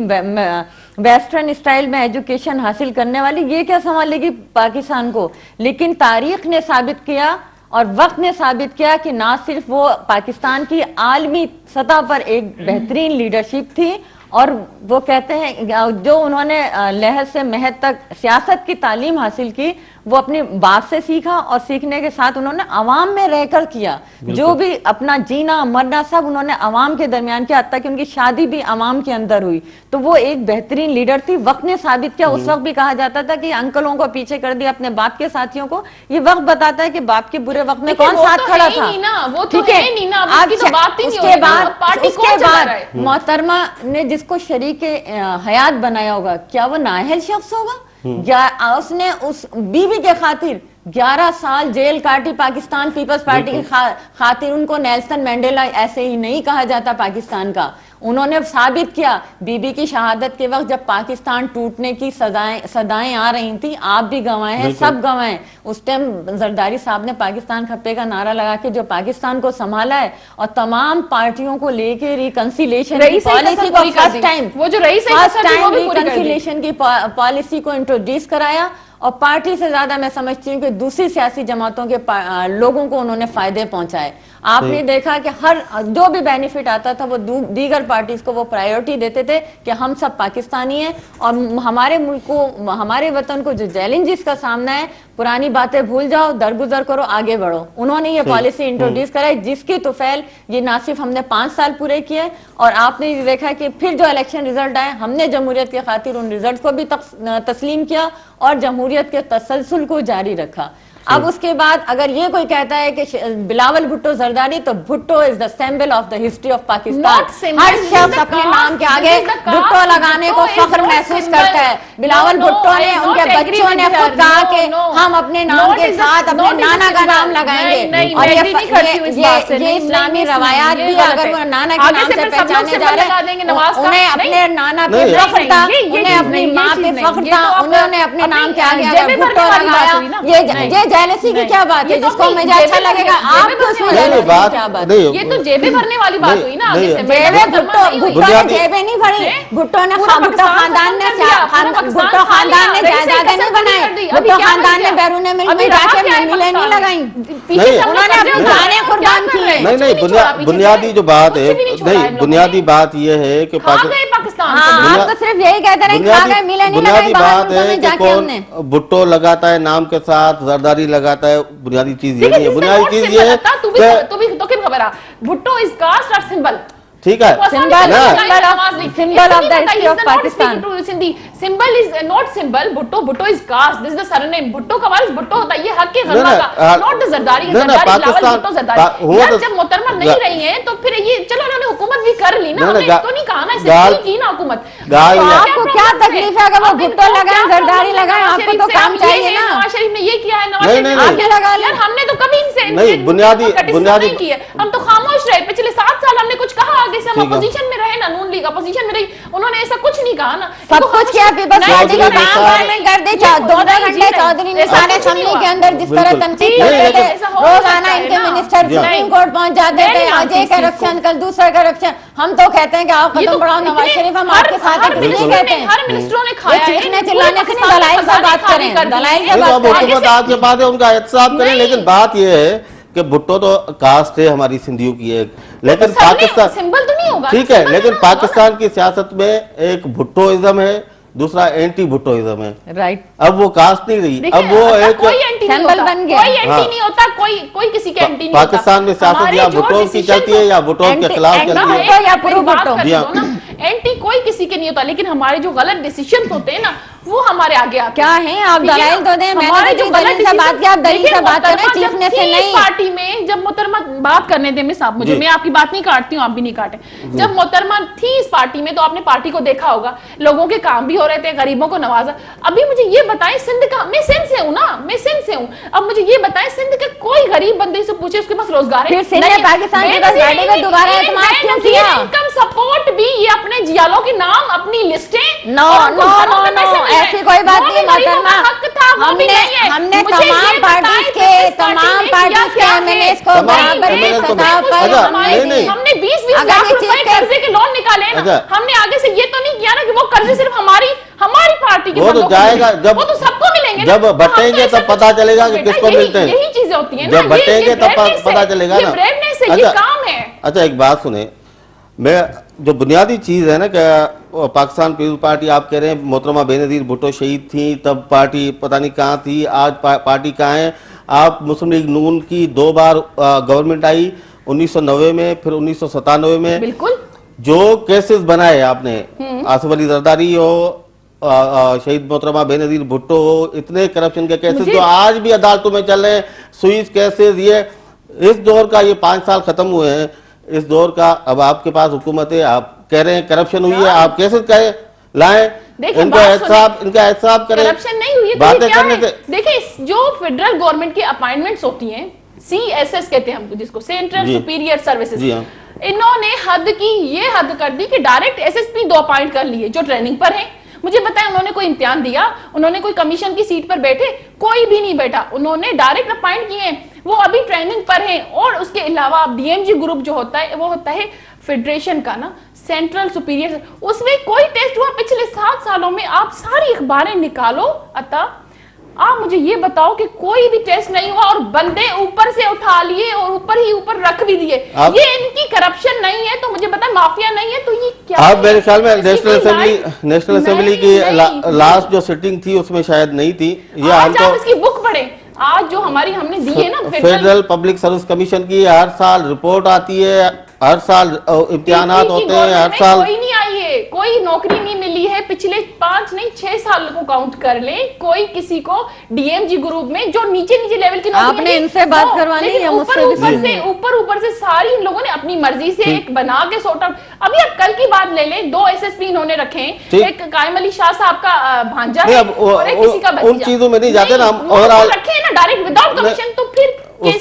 Speaker 3: वेस्टर्न स्टाइल में एजुकेशन हासिल करने वाली, ये क्या संभालेगी पाकिस्तान को। लेकिन तारीख ने साबित किया और वक्त ने साबित किया कि ना सिर्फ वो पाकिस्तान की आलमी सतह पर एक बेहतरीन लीडरशिप थी, और वो कहते हैं जो उन्होंने लहर से महद तक सियासत की तालीम हासिल की वो अपने बाप से सीखा, और सीखने के साथ उन्होंने अवाम में रहकर किया। जो भी अपना जीना मरना सब उन्होंने अवाम के दरमियान किया, हत्ता कि उनकी शादी भी अवाम के अंदर हुई। तो वो एक बेहतरीन लीडर थी। वक्त ने साबित किया। उस वक्त भी कहा जाता था कि अंकलों को पीछे कर दिया अपने बाप के साथियों को। ये वक्त बताता है कि बाप के बुरे वक्त में कौन साथ खड़ा था। ठीक है, उसके बाद मोहतरमा ने जिसको शरीक हयात बनाया होगा, क्या वो नाअहल शख्स होगा? उसने उस बीवी के खातिर 11 साल जेल काटी पाकिस्तान पीपल्स पार्टी की खातिर। उनको नेल्सन मंडेला ऐसे ही नहीं कहा जाता पाकिस्तान का। उन्होंने साबित किया बीबी की शहादत के वक्त जब पाकिस्तान टूटने की सदाएं आ रही थी, आप भी गवाए हैं, सब गवाए। उस टाइम जरदारी साहब ने पाकिस्तान खप्पे का नारा लगा के जो पाकिस्तान को संभाला है और तमाम पार्टियों को लेके रिकंसिलेशन की पॉलिसी को फर्स्ट टाइम रिकंसिलेशन की पॉलिसी को इंट्रोड्यूस कराया। और पार्टी से ज्यादा मैं समझती हूँ कि दूसरी सियासी जमातों के लोगों को उन्होंने फायदे पहुंचाए। आपने देखा कि हर जो भी बेनिफिट आता था वो दीगर पार्टीज को वो प्रायोरिटी देते थे कि हम सब पाकिस्तानी हैं और हमारे मुल्क को, हमारे वतन को जो चैलेंजेस का सामना है, पुरानी बातें भूल जाओ, दरगुजर करो, आगे बढ़ो। उन्होंने ये पॉलिसी इंट्रोड्यूस कराई जिसकी तुफैल ये ना सिर्फ हमने 5 साल पूरे किए, और आपने देखा कि फिर जो इलेक्शन रिजल्ट आए हमने जमहूरियत के खातिर उन रिजल्ट को भी तस्लीम किया और जमहूरियत के तसलसल को जारी रखा। अब उसके बाद अगर ये कोई कहता है कि बिलावल भुट्टो जरदारी, तो Bhutto is the symbol of the history of Pakistan. हर शख्स अपने नाम के आगे भुट्टो लगाने को फख्र महसूस करता है। बिलावल भुट्टो ने, उनके बच्चों ने खुद कहा कि हम अपने नाम के साथ अपने नाना का नाम लगाएंगे, और ये इस्लामी रवायात भी अगर वो नाना के नाम से पहचाने जा रहे हैं, उन्हें अपने नाना पे फख्र था, उन्हें अपनी माँ पे फख्र था, उन्होंने अपने नाम के आगे अगर भुट्टो लगाया। ये जेलसी की क्या बात है जिसको मुझे अच्छा लगेगा? आपको उसमें जेलसी की क्या बात है? ये तो जेबें भरने वाली बात हुई ना। भुट्टो ने जेबें नहीं भरी, भुट्टो ने भुट्टो खानदान ने जायदादें नहीं बनाई, भुट्टो खानदान ने बैरून मुल्क में जाके मिलें नहीं लगाई, उन्होंने अपनी जानें कुर्बान की।
Speaker 1: नहीं, बुनियादी जो बात है, नहीं, बुनियादी बात यह है कि
Speaker 2: पाकिस्तान,
Speaker 3: आप तो सिर्फ यही कहते रहे खा गए, मिले नहीं लगाई।
Speaker 1: बात है कि कौन भुट्टो लगाता है नाम के साथ, जरदारी लगाता है, बुनियादी चीज ये नहीं है। बुनियादी चीज ये है
Speaker 2: तो क्या खबर है, भुट्टो इज कास्ट और सिंबल,
Speaker 1: ठीक है,
Speaker 2: symbol of the history of Pakistan. Symbol is not symbol, Bhutto is caste, this is the surname. Bhutto का वारिस भुट्टो होता है, ये हक के गन्ना का, नॉट द जरदारी। भुट्टो जरदारी यार जब मोहतरमा नहीं रही हैं तो फिर ये चलो उन्होंने हुकूमत भी कर ली ना, हमने तो नहीं कहा ना इससे की ना हुकूमत।
Speaker 3: आपको क्या तकलीफ है अगर वो भुट्टो लगाए जरदारी लगाए? आपको तो काम चाहिए ना।
Speaker 2: नवाज शरीफ ने ये किया है, नवाज शरीफ लगा लिया, हमने तो कभी इनसे
Speaker 1: बुनियादी
Speaker 2: किया, हम तो खामोश रहे। पिछले 7 साल हमने कुछ कहा, आगे से हम अपोजिशन में रहे ना, नून लीग अपोजिशन में रही, उन्होंने ऐसा कुछ नहीं कहा ना।
Speaker 3: सब कुछ किया, पीपल्स पार्टी का काम में कर दे। 2 घंटे चौधरी निशान असेंबली के अंदर जिस तरह तनकीद करते थे, रोजाना इनके मिनिस्टर सुप्रीम कोर्ट पहुंच जाते थे, आज ये करप्शन कल दूसरा करप्शन। हम तो कहते हैं कि आप कदम बढ़ाओ नवाज शरीफ, हम आपके साथ हैं, कुछ नहीं कहते हैं।
Speaker 2: हर मिनिस्टरों ने खाया है,
Speaker 3: चीखने चिल्लाने से नहीं, दलाइल से बात करें, दलाइल से बात करें।
Speaker 1: आपके बाद उनका एहतसाब करें, लेकिन बात यह है कि भुट्टो तो कास्ट है हमारी सिंधियों की एक, लेकिन पाकिस्तान
Speaker 2: सिंबल तो नहीं होगा,
Speaker 1: ठीक है, लेकिन पाकिस्तान की सियासत में एक भुट्टोइज्म है, दूसरा एंटी भुट्टोइज्म है।
Speaker 3: राइट।
Speaker 1: अब वो कास्ट नहीं रही,
Speaker 2: देखिए,
Speaker 1: अब वो एक
Speaker 2: कोई एंटी नहीं
Speaker 3: symbol
Speaker 2: होता,
Speaker 3: बन गया।
Speaker 2: कोई एंटी
Speaker 1: हाँ।
Speaker 2: नहीं होता, कोई किसी के एंटी नहीं होता।
Speaker 1: पाकिस्तान में सियासत या भुट्टो की चलती है या भुट्टो के खिलाफ
Speaker 3: एंटी
Speaker 1: चलती है।
Speaker 3: भुट्टो या प्रो भुट्टो।
Speaker 1: जी हाँ।
Speaker 2: एंटी कोई किसी के नहीं होता, लेकिन हमारे जो गलत डिसीजन होते हैं ना, वो हमारे आगे आते
Speaker 3: क्या है? आप
Speaker 2: ठीक है
Speaker 3: दलाइल
Speaker 2: ना?
Speaker 3: तो दें, मैंने
Speaker 2: हमारे
Speaker 3: तो
Speaker 2: जो
Speaker 3: दलील
Speaker 2: गलत
Speaker 3: से बात
Speaker 2: decision-
Speaker 3: किया, आप दलील
Speaker 2: देखिए,
Speaker 3: से बात करें,
Speaker 2: मोहतरमा
Speaker 3: चीफ
Speaker 2: जब
Speaker 3: ने से
Speaker 2: थी इस
Speaker 3: नहीं।
Speaker 2: पार्टी में, जब मोहतरमा बात करने दे मिस, आप मुझे,
Speaker 1: जी।
Speaker 2: मैं आपकी बात नहीं काटती हूँ, आप भी नहीं काटे। जब मोहतरमा थी इस पार्टी में तो आपने पार्टी को देखा होगा, लोगों के काम भी हो रहे थे, गरीबों को नवाजा। अभी मुझे ये बताएं, सिंध का, मैं सिंध से हूँ ना, मैं सिंध से हूँ, अब मुझे ये बताएं, सिंध के कोई गरीब बंदे से पूछे उसके पास रोजगार है?
Speaker 3: फिर सिंध ने पाकिस्तान के पास बैठे हुए दोबारा एतमाद क्यों किया?
Speaker 2: इनकम सपोर्ट भी ये अपने जियालों के नाम, अपनी लिस्टें,
Speaker 3: नो
Speaker 2: और उनको
Speaker 3: नो
Speaker 2: घरों
Speaker 3: नो
Speaker 2: में पैसे
Speaker 3: नो,
Speaker 2: मिल रहे हैं।
Speaker 3: ऐसी कोई बात
Speaker 2: वो
Speaker 3: नहीं
Speaker 2: भी गरीबों
Speaker 3: मोहतरमा।
Speaker 2: का हक था, वो भी नहीं है।
Speaker 3: हमने
Speaker 2: मुझे
Speaker 3: तमाम
Speaker 2: ये
Speaker 3: पार्टीज
Speaker 2: बताएं,
Speaker 3: के
Speaker 2: इस पार्टी
Speaker 3: तमाम
Speaker 2: ने
Speaker 3: पार्टीज
Speaker 2: किया
Speaker 3: के
Speaker 2: क्या
Speaker 3: एमएनएस
Speaker 2: है?
Speaker 3: को
Speaker 1: तमाम
Speaker 3: बराबर की
Speaker 1: MNS को
Speaker 3: सतह पर
Speaker 1: अच्छा,
Speaker 3: हमने
Speaker 1: नहीं।
Speaker 2: हमने 20-20
Speaker 3: अगर
Speaker 2: लाख
Speaker 3: ये
Speaker 2: रुपए
Speaker 3: चीज़
Speaker 2: कर्जे के लोन निकाले हैं ना,
Speaker 1: अच्छा।
Speaker 2: हमने आगे से ये तो नहीं किया ना कि वो कर्जे सिर्फ हमारी पार्टी के
Speaker 1: वो तो
Speaker 2: बंदों को
Speaker 1: जाएगा,
Speaker 2: मिलेंगे।
Speaker 1: जब-
Speaker 2: वो तो सबको मिलेंगे ना।
Speaker 1: जब
Speaker 2: तो हम
Speaker 1: बटेंगे
Speaker 2: तो
Speaker 1: तब पता चलेगा कि
Speaker 2: बेटा,
Speaker 1: किसको
Speaker 2: यही-
Speaker 1: मिलते हैं।
Speaker 2: यही चीजें होती हैं ना,
Speaker 1: जब बटेंगे तब
Speaker 2: ब्रेडनेस
Speaker 1: पता
Speaker 2: है,
Speaker 1: चलेगा
Speaker 2: ये
Speaker 1: ना।
Speaker 2: ब्रेडनेस है, ये काम है।
Speaker 1: अच्छा, एक बात सुने, मैं जो बुनियादी चीज है ना कि पाकिस्तान पीपल्स पार्टी, आप कह रहे हैं मोहतरमा बेनजीर भुट्टो शहीद थी तब पार्टी पता नहीं कहाँ थी, आज पार्टी कहाँ है। आप मुस्लिम लीग नून की 2 बार गवर्नमेंट आई, 1990 में, फिर 1997 में।
Speaker 2: बिल्कुल।
Speaker 1: जो केसेस बनाए आपने, आसिफ अली जरदारी हो, शहीद मोहतरमा बेनजीर भुट्टो हो, इतने करप्शन के केसेस जो आज भी अदालतों में चल रहे हैं, स्विस केसेस, ये इस दौर का, ये 5 साल खत्म हुए हैं, इस दौर का अब आपके पास हुकूमत है, आप कह रहे हैं करप्शन हुई है, आप कैसे कहे लाएं,
Speaker 2: देखिए,
Speaker 1: इनका एहसाब करें।
Speaker 2: करप्शन नहीं हुई है तो
Speaker 1: बातें
Speaker 2: ये क्या
Speaker 1: करने
Speaker 2: है?
Speaker 1: से
Speaker 2: देखिए, जो फेडरल गवर्नमेंट की अपॉइंटमेंट्स होती हैं, CSS कहते हैं हमको, जिसको सेंट्रल
Speaker 1: जी।
Speaker 2: सुपीरियर सर्विसेज,
Speaker 1: जी हाँ।
Speaker 2: इन्होंने ये हद कर दी कि डायरेक्ट SSP 2 अपॉइंट कर लिए जो ट्रेनिंग पर है। मुझे बताएं, उन्होंने कोई इम्तिहान दिया? उन्होंने कोई कमीशन की सीट पर बैठे? कोई भी नहीं बैठा, उन्होंने डायरेक्ट अपॉइंट किए हैं, वो अभी ट्रेनिंग पर हैं। और उसके अलावा DMG ग्रुप जो होता है, वो होता है फेडरेशन का ना, सेंट्रल सुपीरियर, उसमें कोई टेस्ट हुआ पिछले 7 सालों में? आप सारी अखबारें निकालो अता, आप मुझे ये बताओ कि कोई भी टेस्ट नहीं हुआ, और बंदे ऊपर से उठा लिए और ऊपर ही ऊपर रख भी दिए। ये इनकी करप्शन नहीं है तो मुझे बता, माफिया नहीं है तो ये क्या
Speaker 1: आप
Speaker 2: है?
Speaker 1: मेरे ख्याल में
Speaker 2: इसकी
Speaker 1: नेशनल
Speaker 2: कोई
Speaker 1: असेंबली
Speaker 2: नहीं,
Speaker 1: की
Speaker 2: नहीं।
Speaker 1: लास्ट जो सिटिंग थी उसमें शायद नहीं थी ये।
Speaker 2: आज
Speaker 1: हमको
Speaker 2: आप इसकी बुक पढ़े, आज जो हमारी हमने दी है ना
Speaker 1: फेडरल पब्लिक सर्विस कमीशन की हर साल रिपोर्ट आती है, हर साल इम्तिहानात
Speaker 2: की
Speaker 1: होते हैं, हर
Speaker 2: गवर्नमेंट में
Speaker 1: साल
Speaker 2: कोई नहीं आई है, कोई नौकरी नहीं मिली है पिछले 5 नहीं 6 साल को काउंट कर ले, कोई किसी को DMG ग्रुप में जो नीचे लेवल की नौकरी
Speaker 3: आपने
Speaker 2: मिली,
Speaker 3: इनसे बात
Speaker 2: वो,
Speaker 3: करवानी
Speaker 2: लेकिन
Speaker 3: या मुझसे
Speaker 2: ऊपर से सारी इन लोगों ने अपनी मर्जी से एक बना के सॉर्ट आउट। अभी आप कल की बात ले ले, 2 SSP इन्होंने रखे हैं, एक कायम अली शाह साहब का भांजा है और एक किसी का
Speaker 1: उन चीजों में नहीं जाते ना हम,
Speaker 2: और
Speaker 1: ओवरऑल
Speaker 2: रखे हैं ना डायरेक्ट विदाउट कमीशन, तो फिर
Speaker 1: उस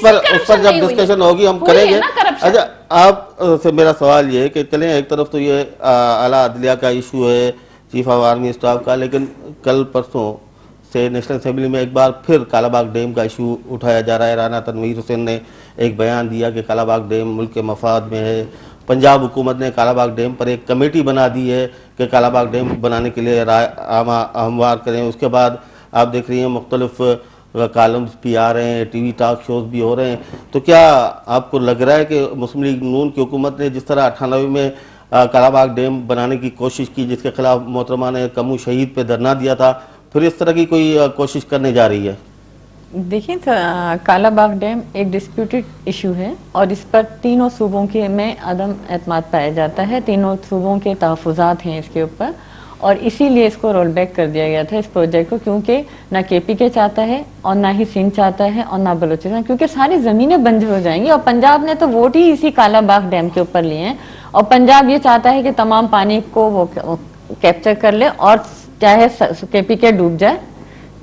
Speaker 1: पर जब डिस्कशन होगी हम करेंगे। अच्छा, आप से मेरा सवाल ये है कि चलें, एक तरफ तो ये आला अदलिया का इशू है, चीफ ऑफ आर्मी स्टाफ का, लेकिन कल परसों से नेशनल असेंबली में एक बार फिर कालाबाग डैम का इशू उठाया जा रहा है। राना तनवीर हुसैन ने एक बयान दिया कि कालाबाग डैम मुल्क के मफाद में है। पंजाब हुकूमत ने कालाबाग डैम पर एक कमेटी बना दी है कि कालाबाग डैम बनाने के लिए राय हमवार करें। उसके बाद आप देख रही हैं मुख्तलिफ कॉलम्स भी आ रहे हैं, TV टॉक शोज भी हो रहे हैं। तो क्या आपको लग रहा है कि मुस्लिम लीग नून की हुकूमत ने जिस तरह 98 में कालाबाग डैम बनाने की कोशिश की, जिसके खिलाफ मोहतरमा ने कमू शहीद पे धरना दिया था, फिर इस तरह की कोई कोशिश करने जा रही है?
Speaker 3: देखिए, कालाबाग डैम एक डिस्प्यूटेड इशू है और इस पर तीनों सूबों के में अदम एतमाद पाया जाता है। तीनों सूबों के तहफ़्फ़ुज़ात हैं इसके ऊपर, और इसीलिए इसको रोल बैक कर दिया गया था इस प्रोजेक्ट को, क्योंकि ना KPK चाहता है और ना ही सिंध चाहता है और ना बलूचिस्तान, क्योंकि सारी ज़मीनें बंजर हो जाएंगी। और पंजाब ने तो वोट ही इसी कालाबाग डैम के ऊपर लिए हैं, और पंजाब ये चाहता है कि तमाम पानी को वो कैप्चर कर ले, और चाहे KPK डूब जाए,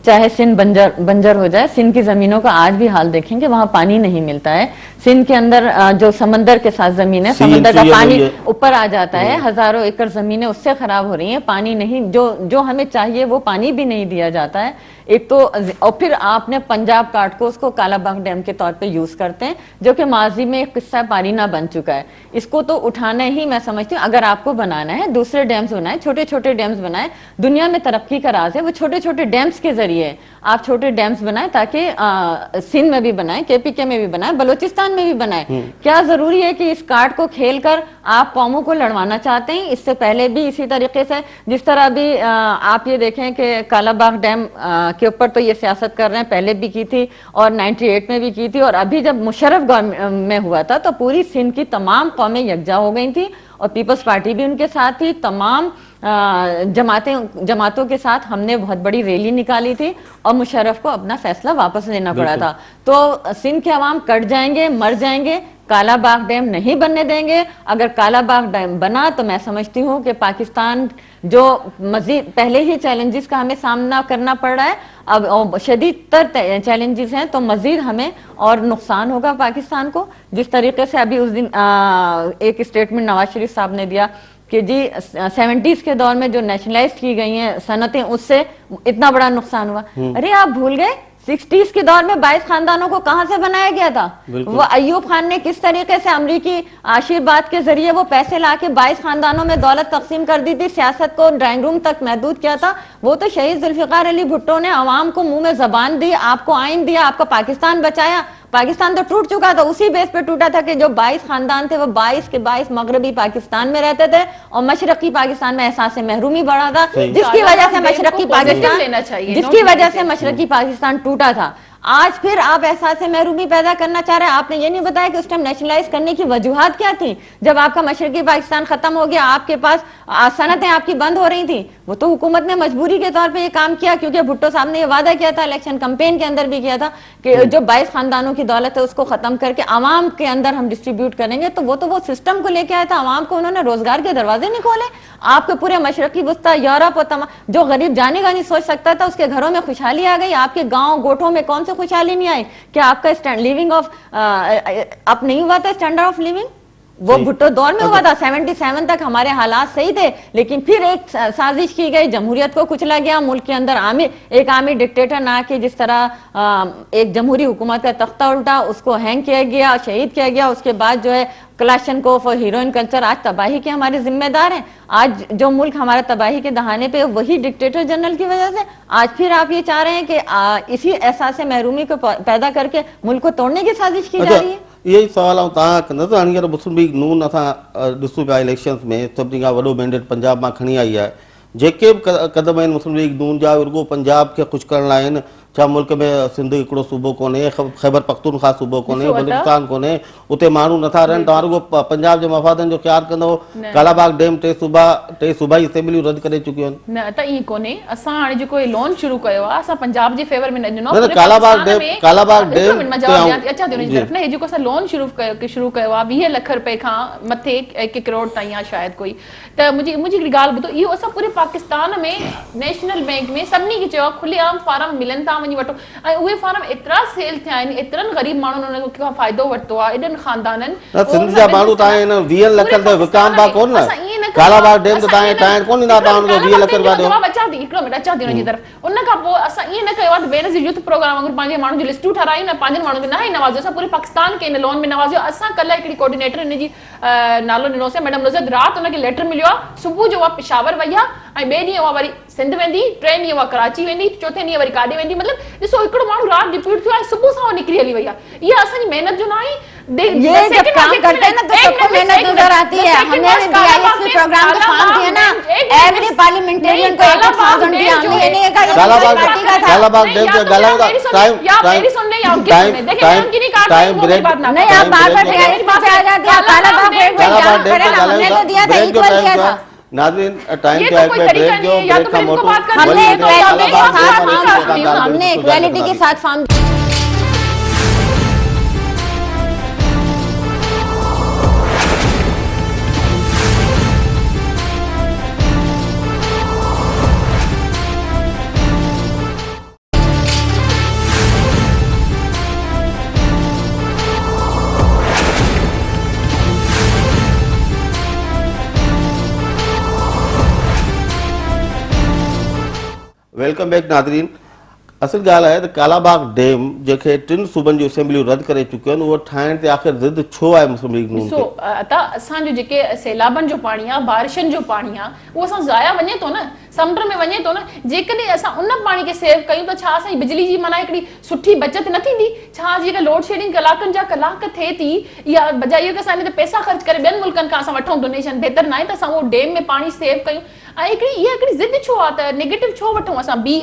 Speaker 3: चाहे सिंध बंजर हो जाए। सिंध की जमीनों का आज भी हाल देखेंगे, वहां पानी नहीं मिलता है। सिंध के अंदर जो समंदर के साथ जमीन है, समंदर का पानी ऊपर आ जाता है, हजारों एकड़ जमीनें उससे खराब हो रही हैं, पानी नहीं, जो हमें चाहिए वो पानी भी नहीं दिया जाता है एक तो। और फिर आपने पंजाब काट को उसको कालाबाग डैम के तौर पे यूज करते हैं, जो कि माजी में एक किस्सा पारीना बन चुका है। इसको तो उठाना ही, मैं समझती हूँ, अगर आपको बनाना है दूसरे डैम्स बनाए, छोटे छोटे डैम्स बनाए। दुनिया में तरक्की का राज है वो छोटे छोटे डैम्स के जरिए आप छोटे डैम्स बनाएं ताकि सिंध में भी बनाएं, केपीके में भी बनाएं, बलूचिस्तान में भी बनाएं। क्या जरूरी है कि इस कार्ड को खेलकर आप कौमों को लड़वाना चाहते हैं? इससे पहले भी इसी तरीके से, जिस तरह अभी आप ये देखें कि कालाबाग डैम के ऊपर तो ये सियासत कर रहे हैं, पहले भी की थी और 98 में भी की थी, और अभी जब मुशर्रफ गवर्नमेंट में हुआ था तो पूरी सिंध की तमाम कौमें यकजा हो गई थी और पीपल्स पार्टी भी उनके साथ थी। तमाम जमातों के साथ हमने बहुत बड़ी रैली निकाली थी और मुशर्रफ को अपना फैसला वापस लेना पड़ा था। तो सिंध के अवाम कट जाएंगे, मर जाएंगे, कालाबाग डैम नहीं बनने देंगे। अगर कालाबाग डैम बना तो मैं समझती हूँ कि पाकिस्तान जो मजीद पहले ही चैलेंजेस का हमें सामना करना पड़ रहा है, अब शदीद तर चैलेंजेस हैं, तो मजीद हमें और नुकसान होगा पाकिस्तान को। जिस तरीके से अभी उस दिन एक स्टेटमेंट नवाज शरीफ साहब ने दिया कि जी 70s के दौर में जो नेशनलाइज की गई हैं सनतें, उससे इतना बड़ा नुकसान हुआ। अरे आप भूल गए 60s के दौर में 22 खानदानों को कहां से बनाया गया था? वो अय्यूब खान ने किस तरीके से अमरीकी आशीर्वाद के जरिए वो पैसे लाके 22 खानदानों में दौलत तकसीम कर दी थी, सियासत को ड्राइंग रूम तक महदूद किया था। वो तो शहीद जुल्फिकार अली भुट्टो ने अवाम को मुंह में जबान दी, आपको आइन दिया, आपका पाकिस्तान बचाया। पाकिस्तान तो टूट चुका था, उसी बेस पे टूटा था कि जो 22 खानदान थे वो 22 के 22 मगरबी पाकिस्तान में रहते थे और मशरकी पाकिस्तान में एहसास महरूमी बढ़ा था, जिसकी वजह से मशरकी पाकिस्तान टूटा था। आज फिर आप एहसास महरूमी पैदा करना चाह रहे हैं। आपने ये नहीं बताया कि उस टाइम नेशनलाइज करने की वजूहात क्या थी? जब आपका मशरकी पाकिस्तान खत्म हो गया, आपके पास सनतें आपकी बंद हो रही थी, वो तो हुकूमत ने मजबूरी के तौर पे ये काम किया, क्योंकि भुट्टो साहब ने ये वादा किया था, इलेक्शन कैंपेन के अंदर भी किया था कि जो 22 खानदानों की दौलत है उसको खत्म करके आवाम के अंदर हम डिस्ट्रीब्यूट करेंगे। तो वो सिस्टम को लेके आया था, आवाम को उन्होंने रोजगार के दरवाजे नहीं खोले। आपके पूरे मशरकी वस्ता, यूरोप और जो गरीब जाने का नहीं सोच सकता था, उसके घरों में खुशहाली आ गई। आपके गांव गोठों में कौन से खुशहाली नहीं आई? क्या आपका लिविंग ऑफ अप नहीं हुआ था? स्टैंडर्ड ऑफ लिविंग वो भुट्टो दौर में हुआ था। 77 तक हमारे हालात सही थे, लेकिन फिर एक साजिश की गई, जमहूरियत को कुचला गया, मुल्क के अंदर एक आर्मी डिक्टेटर ना के जिस तरह एक जमहूरी हुकूमत का तख्ता उल्टा, उसको हैंग किया गया, शहीद किया गया। उसके बाद जो है क्लाशनकोफ और हीरोइन कल्चर आज तबाही के हमारे जिम्मेदार हैं। आज जो मुल्क हमारा तबाही के दहाने पे, वही डिक्टेटर जनरल की वजह से। आज फिर आप ये चाह रहे हैं कि इसी एहसास महरूमी को पैदा करके मुल्क को तोड़ने की साजिश की जा रही है।
Speaker 1: यही सवाल तव्हां कंदसि। हाणे मुस्लिम लीग नून असां ॾिसूं पिया इलेक्शन्स में सभिनी खां वॾो मैंडेट पंजाब मां खणी आई आहे। जेके बि कदम आहिनि मुस्लिम लीग नून जा, रुॻो पंजाब खे ख़ुशि करण लाइ आहिनि। छा मुल्क में सिंध हिकिड़ो सूबो कोन्हे, ख़ैबर पख्तूनख्वा सूबो कोन्हे, बलूचिस्तान कोन्हे, उते माण्हू नथा रहनि? तव्हां रुॻो पंजाब जे मफ़ादनि जो ख़्यालु कंदव? कालाबाग डैम टे सूबाई असेंबलियूं रद्द करे चुकियूं आहिनि।
Speaker 2: न त ईअं कोन्हे। असां हाणे जेको लोन शुरू कयो आहे, असां पंजाब जे फेवर में न ॾिनो।
Speaker 1: कालाबाग डैम
Speaker 2: अचा थी तरफ़ न, हे जेको असां लोन शुरू कयो आहे 20 लख रुपए खां मथे 1 करोड़ ताईं आहे शायद कोई। त मुंहिंजी हिकिड़ी ॻाल्हि ॿुधो, इहो असां पूरे पाकिस्तान में नेशनल बैंक में सभिनी खे चयो आहे खुलेआम फार्म मिलनि था, वञी वठो। ऐं उहे फार्म एतिरा सेल थिया आहिनि, एतिरनि ग़रीब माण्हुनि उन खां फ़ाइदो वरितो आहे, एॾनि खानदाननि।
Speaker 1: सिंध जा माण्हू तव्हां 20 लख ते विकामबा कोन न? कालाबाग डैम त तव्हां ठाहिण कोन ॾींदा, तव्हां हुनखे 20 लख रुपया ॾियो।
Speaker 2: अचा थी हिकिड़ो मिनट, अचा थी हुनजी तरफ़। उन खां पोइ असां ईअं न कयो आहे त बेनज़ीर यूथ प्रोग्राम वांगुरु पंहिंजे माण्हुनि जी लिस्टूं ठारायूं, न पंहिंजनि माण्हुनि खे न ई नवाज़ियो। असां पूरे पाकिस्तान खे इन लोन में नवाज़ियो। असां कल्ह हिकिड़ी कोऑर्डिनेटर हिनजी नालो ॾिनोसीं, मैडम नुज़रत। राति हुनखे लेटर मिलियो आहे, सुबुह जो उहा पेशावर वई आहे ऐं ॿिए ॾींहुं उहा वरी सिंध वेंदी, 3 ॾींहं उहा कराची वेंदी, 4थे ॾींहुं वरी काॾे वेंदी। मतिलबु ॾिसो, हिकिड़ो माण्हू राति डिप्यूट थियो आहे, सुबुह सां निकिरी हली वई आहे। इहा असांजी महिनत जो न आहे।
Speaker 3: ये जब काम करते हैं ना तो सबको मेहनत नजर आती है। हमने DISP प्रोग्राम का काम किया ना, एवरी पार्लियामेंटेरियन को 1,000 दिया। हमने ये नहीं कहा कि
Speaker 1: कालाबाग
Speaker 3: पार्टी का था।
Speaker 1: कालाबाग डैम पे गला
Speaker 3: नहीं, आप बार-बार DISP पे आ जाते हैं। कालाबाग डैम पे काम करें ना, हमने तो दिया था, इक्वल दिया था।
Speaker 1: नाज़रीन, टाइम पे ब्रेक जो ब्रेक का मोटो
Speaker 3: हमने इक्वालिटी के साथ फार्म।
Speaker 1: वेलकम बैक नाज़रीन। असल ॻाल्हि आहे त कालाबाग डैम जेके 3 सूबनि जूं असेंबलियूं रद्द करे चुकियूं आहिनि उहो ठाहिण ते आख़िर ज़िद छो आहे मुस्लिम लीग नून
Speaker 2: ॾिसो अता असांजो जेके सैलाबनि जो पाणी आहे बारिशनि जो पाणी आहे उहो असां ज़ाया वञे थो न समुंड में वञे थो न जेकॾहिं असां उन पाणी खे सेव कयूं त छा असांजी बिजली जी माना हिकिड़ी सुठी बचत न थींदी छा जेका लोड शेडिंग कलाकनि जा कलाक थिए थी या बजाए इहो की असां हिन ते पैसा ख़र्च करे ॿियनि मुल्कनि खां असां वठूं डोनेशन बहितर न आहे त असां उहो डैम में पाणी सेव कयूं ऐं हिकिड़ी ज़िद छो आहे त नेगेटिव छो वठूं असां बी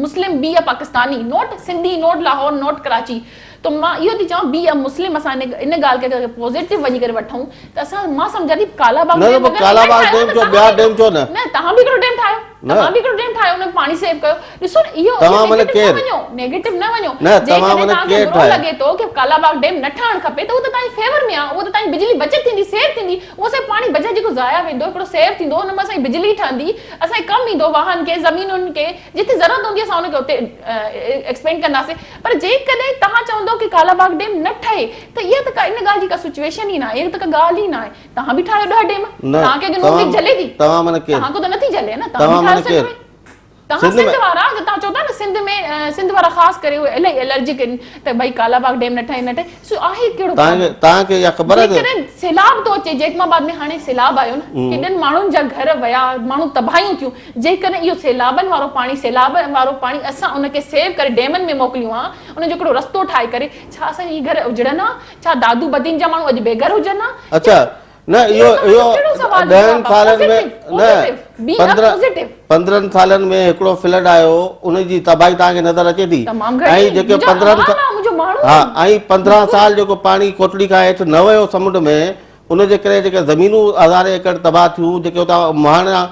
Speaker 2: मुस्लिम बी Pakistani not Sindhi not Lahore not Karachi तो मां इहो थी चवां बी मुस्लिम असां इन ॻाल्हि खे पॉज़िटिव वञी करे वठूं त असां मां सम्झां थी कालाबाग
Speaker 1: न न कालाबाग डैम जो ॿिया डैम छो न
Speaker 2: न तव्हां बि हिकिड़ो डैम ठाहियो तव्हां बि हिकिड़ो डैम ठाहियो उन में पाणी सेव कयो ॾिसो इहो
Speaker 1: तव्हां माने केरु
Speaker 2: नेगेटिव न वञो
Speaker 1: न तव्हां माने केरु ठाहियो
Speaker 2: लॻे थो कि कालाबाग डैम न ठहणु खपे त उहो त तव्हांजे फेवर में आहे उहो त तव्हांजी बिजली बचत थींदी सेव थींदी उहो असांजो पाणी बजाए जेको ज़ाया वेंदो हिकिड़ो सेव थींदो हुन में असांजी बिजली ठहंदी असांखे कमु ईंदो वाहन खे ज़मीनुनि खे जिथे ज़रूरत हूंदी असां हुनखे उते एक्सपेंड कंदासीं पर जेकॾहिं तव्हां चवंदो कि कालाबाग डैम न ठहे त इहा त इन ॻाल्हि जी का सिचुएशन ई न आहे इहा त का ॻाल्हि ई न आहे तव्हां बि ठाहियो 10 डैम तव्हांखे नून जले थी
Speaker 1: तव्हां माने केरु
Speaker 2: तव्हां को त नथी जले न तव्हां बि ठाहियो तव्हां सिंध वारा तव्हां चओ था न सिंध वारा ख़ासि करे उहे इलाही एलर्जिक आहिनि त भई कालाबाग डैम न ठहे न ठहे सो आहे कहिड़ो
Speaker 1: तव्हांखे इहा ख़बर आहे
Speaker 2: जेकॾहिं सैलाब थो अचे जैकमाबाद में हाणे सैलाब आयो न केॾनि माण्हुनि जा घर विया माण्हू तबाहियूं थियूं जेकॾहिं इहो सैलाबनि वारो पाणी असां उनखे सेव करे डैमनि में मोकिलियूं आहे उनजो हिकिड़ो रस्तो ठाहे करे छा असांजी घर उजड़नि आहे छा दादू बदीन जा माण्हू अॼु बेघर हुजनि आहे
Speaker 1: अच्छा न इहो 10 सालनि में न 15 सालनि में हिकिड़ो फ्लड आयो उनजी तबाही तव्हांखे नज़र अचे थी ऐं जेके 15 साल जेको पाणी कोटड़ी खां हेठि न वियो समुंड में उनजे करे जेके ज़मीनूं 1000 एकड़ तबाह थियूं जेके उतां महाणा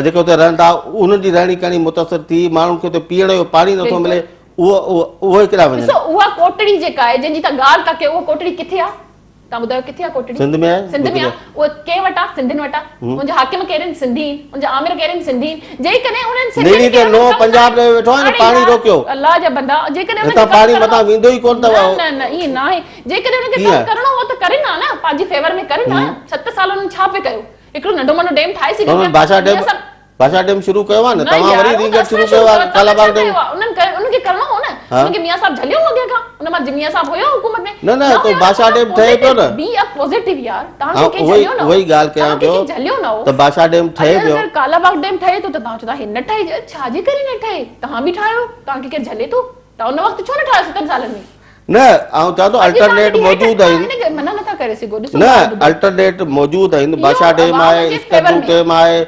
Speaker 1: जेके उते रहनि था उन्हनि जी रहणी करणी मुतासिर थी माण्हुनि खे उते पीअण जो पाणी नथो मिले उहो केॾा वञनि
Speaker 2: उहा कोटड़ी जेका आहे जंहिंजी तव्हां ॻाल्हि था कयो उहा कोटड़ी किथे आहे तव्हां ॿुधायो किथे आहे कोटड़ी
Speaker 1: सिंध में आहे
Speaker 2: सिंध में आहे उहो कंहिं वटि आहे सिंधियुनि वटि आहे उनजा हाकिम कहिड़े आहिनि सिंधी उनजा आमिर कहिड़े आहिनि सिंधी जेकॾहिं उन्हनि
Speaker 1: सिंधी ते नो पंजाब में वेठो आहे पाणी रोकियो
Speaker 2: अल्लाह जा बंदा जेकॾहिं
Speaker 1: उनखे पाणी मथां वेंदो ई कोन अथव
Speaker 2: न न ईअं न आहे जेकॾहिं उनखे कमु करणो हो त करे न पंहिंजे फेवर में करे न 7 साल उन्हनि छा पियो कयो हिकिड़ो नंढो नंढो डैम ठाहे सघे
Speaker 1: भाषा डैम शुरू कयो आहे न तव्हां वरी रीगट शुरू कयो आहे कालाबाग डैम
Speaker 2: उनखे करणो हो न उनखे मियां साहब झलियो हो अॻियां खां उन मां मियां साहब हुयो हुकूमत में
Speaker 1: न न तो भाषा डैम ठहे पियो न
Speaker 2: बी अ पॉजिटिव यार तव्हां खे झलियो न
Speaker 1: वही ॻाल्हि कयां पियो
Speaker 2: झलियो न हो
Speaker 1: त भाषा डैम ठहे पियो
Speaker 2: अगरि कालाबाग डैम ठहे थो त तव्हां चओ था हिन ठहे छाजे करे न ठहे तव्हां बि ठाहियो तव्हांखे केरु झले थो त उन वक़्तु छो न ठाहियो 70 सालनि में
Speaker 1: न आऊं चवां थो अल्टरनेट मौजूद आहिनि
Speaker 2: मना नथा करे सघो
Speaker 1: न अल्टरनेट मौजूद आहिनि भाषा डैम आहे स्कर्दू डैम आहे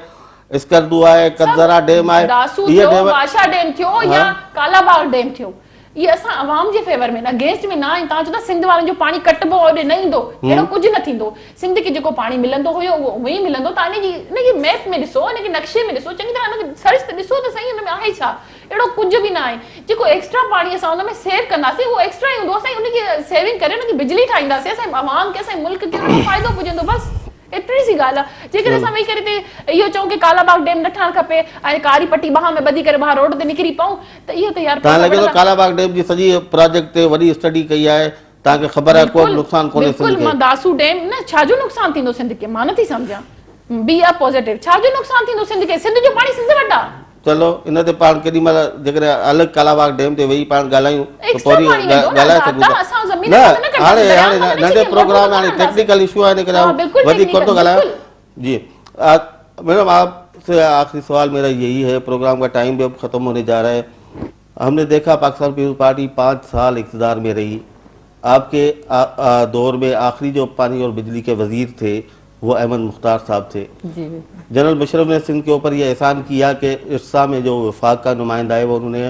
Speaker 1: स्कर्दू आहे कदरा डैम आहे
Speaker 2: ये भाषा डैम थियो या कालाबाग डैम थियो ये असां आवाम जे फेवर में न अगेंस्ट में ना तव्हां चओ था सिंध वारनि जो पाणी कटबो ओॾे न ईंदो अहिड़ो कुझु न थींदो सिंध खे जेको पाणी मिलंदो हुयो उहो उहो ई मिलंदो तव्हां इनजी मैप में ॾिसो इनखे नक्शे में ॾिसो चङी तरह हुनखे सर्च त ॾिसो त सही हुन में आहे छा अहिड़ो कुझु बि न आहे जेको एक्स्ट्रा पाणी असां हुन में सेव कंदासीं उहो एक्स्ट्रा ई हूंदो असां उनखे सेविंग करे उनजी बिजली ठाहींदासीं असां आवाम खे असांजे मुल्क खे फ़ाइदो पुॼंदो बसि एतिरी सी ॻाल्हि आहे जेकॾहिं असां वेही करे इहो चऊं कि कालाबाग डैम न ठहणु खपे ऐं कारी पट्टी बाह में ॿधी करे ॿाहिरि रोड ते निकिरी पऊं त इहो त यार
Speaker 1: तव्हां लॻे थो कालाबाग डैम जी सॼी प्रोजेक्ट ते वॾी स्टडी कई आहे तव्हांखे ख़बर आहे को नुक़सान कोन्हे सिंध खे
Speaker 2: दासू डैम न छाजो नुक़सान थींदो सिंध खे मां नथी सम्झां बी अ पॉजिटिव छाजो नुक़सान थींदो सिंध खे सिंध जो पाणी सिंध वटि आहे
Speaker 1: चलो इन ते पाण केॾी महिल जेकॾहिं अलॻि कालाबाग डैम ते वेही पाण ॻाल्हायूं त पोइ ॻाल्हाए सघूं था न हाणे नंढे प्रोग्राम हाणे टेक्निकल इशू आहे इन करे वधीक कोन थो ॻाल्हायां जी मैडम आपसे आखिरी सवाल मेरा यही है प्रोग्राम का टाइम भी अब ख़त्म होने जा रहा है हमने देखा पाकिस्तान पीपल्स पार्टी 5 साल इक़्तिदार में रही आपके दौर में आखिरी जो पानी और बिजली के वजीर थे वो अहमद मुख्तार साहब थे जनरल मुशर्रफ ने सिंध के ऊपर ये एहसान किया कि इरसा में जो वफाक का नुमाइंदा है वो उन्होंने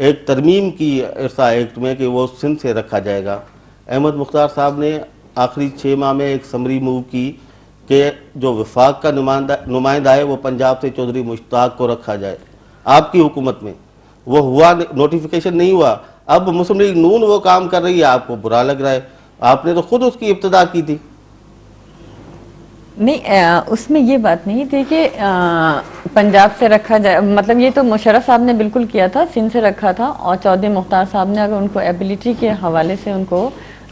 Speaker 1: एक तरमीम की इरसा एक्ट में कि वो सिंध से रखा जाएगा अहमद मुख्तार साहब ने आखिरी 6 माह में एक समरी मूव की कि जो वफाक का नुमाइंदा है वो पंजाब से चौधरी मुश्ताक को रखा जाए आपकी हुकूमत में वो हुआ नोटिफिकेशन नहीं हुआ अब मुस्लिम लीग नून वो काम कर रही है आपको बुरा लग रहा है आपने तो खुद उसकी इब्तिदा की थी
Speaker 3: नहीं उसमें ये बात नहीं थी कि पंजाब से रखा जाए मतलब ये तो मुशर्रफ साहब ने बिल्कुल किया था सिंध से रखा था और चौधरी मुख्तार साहब ने अगर उनको एबिलिटी के हवाले से उनको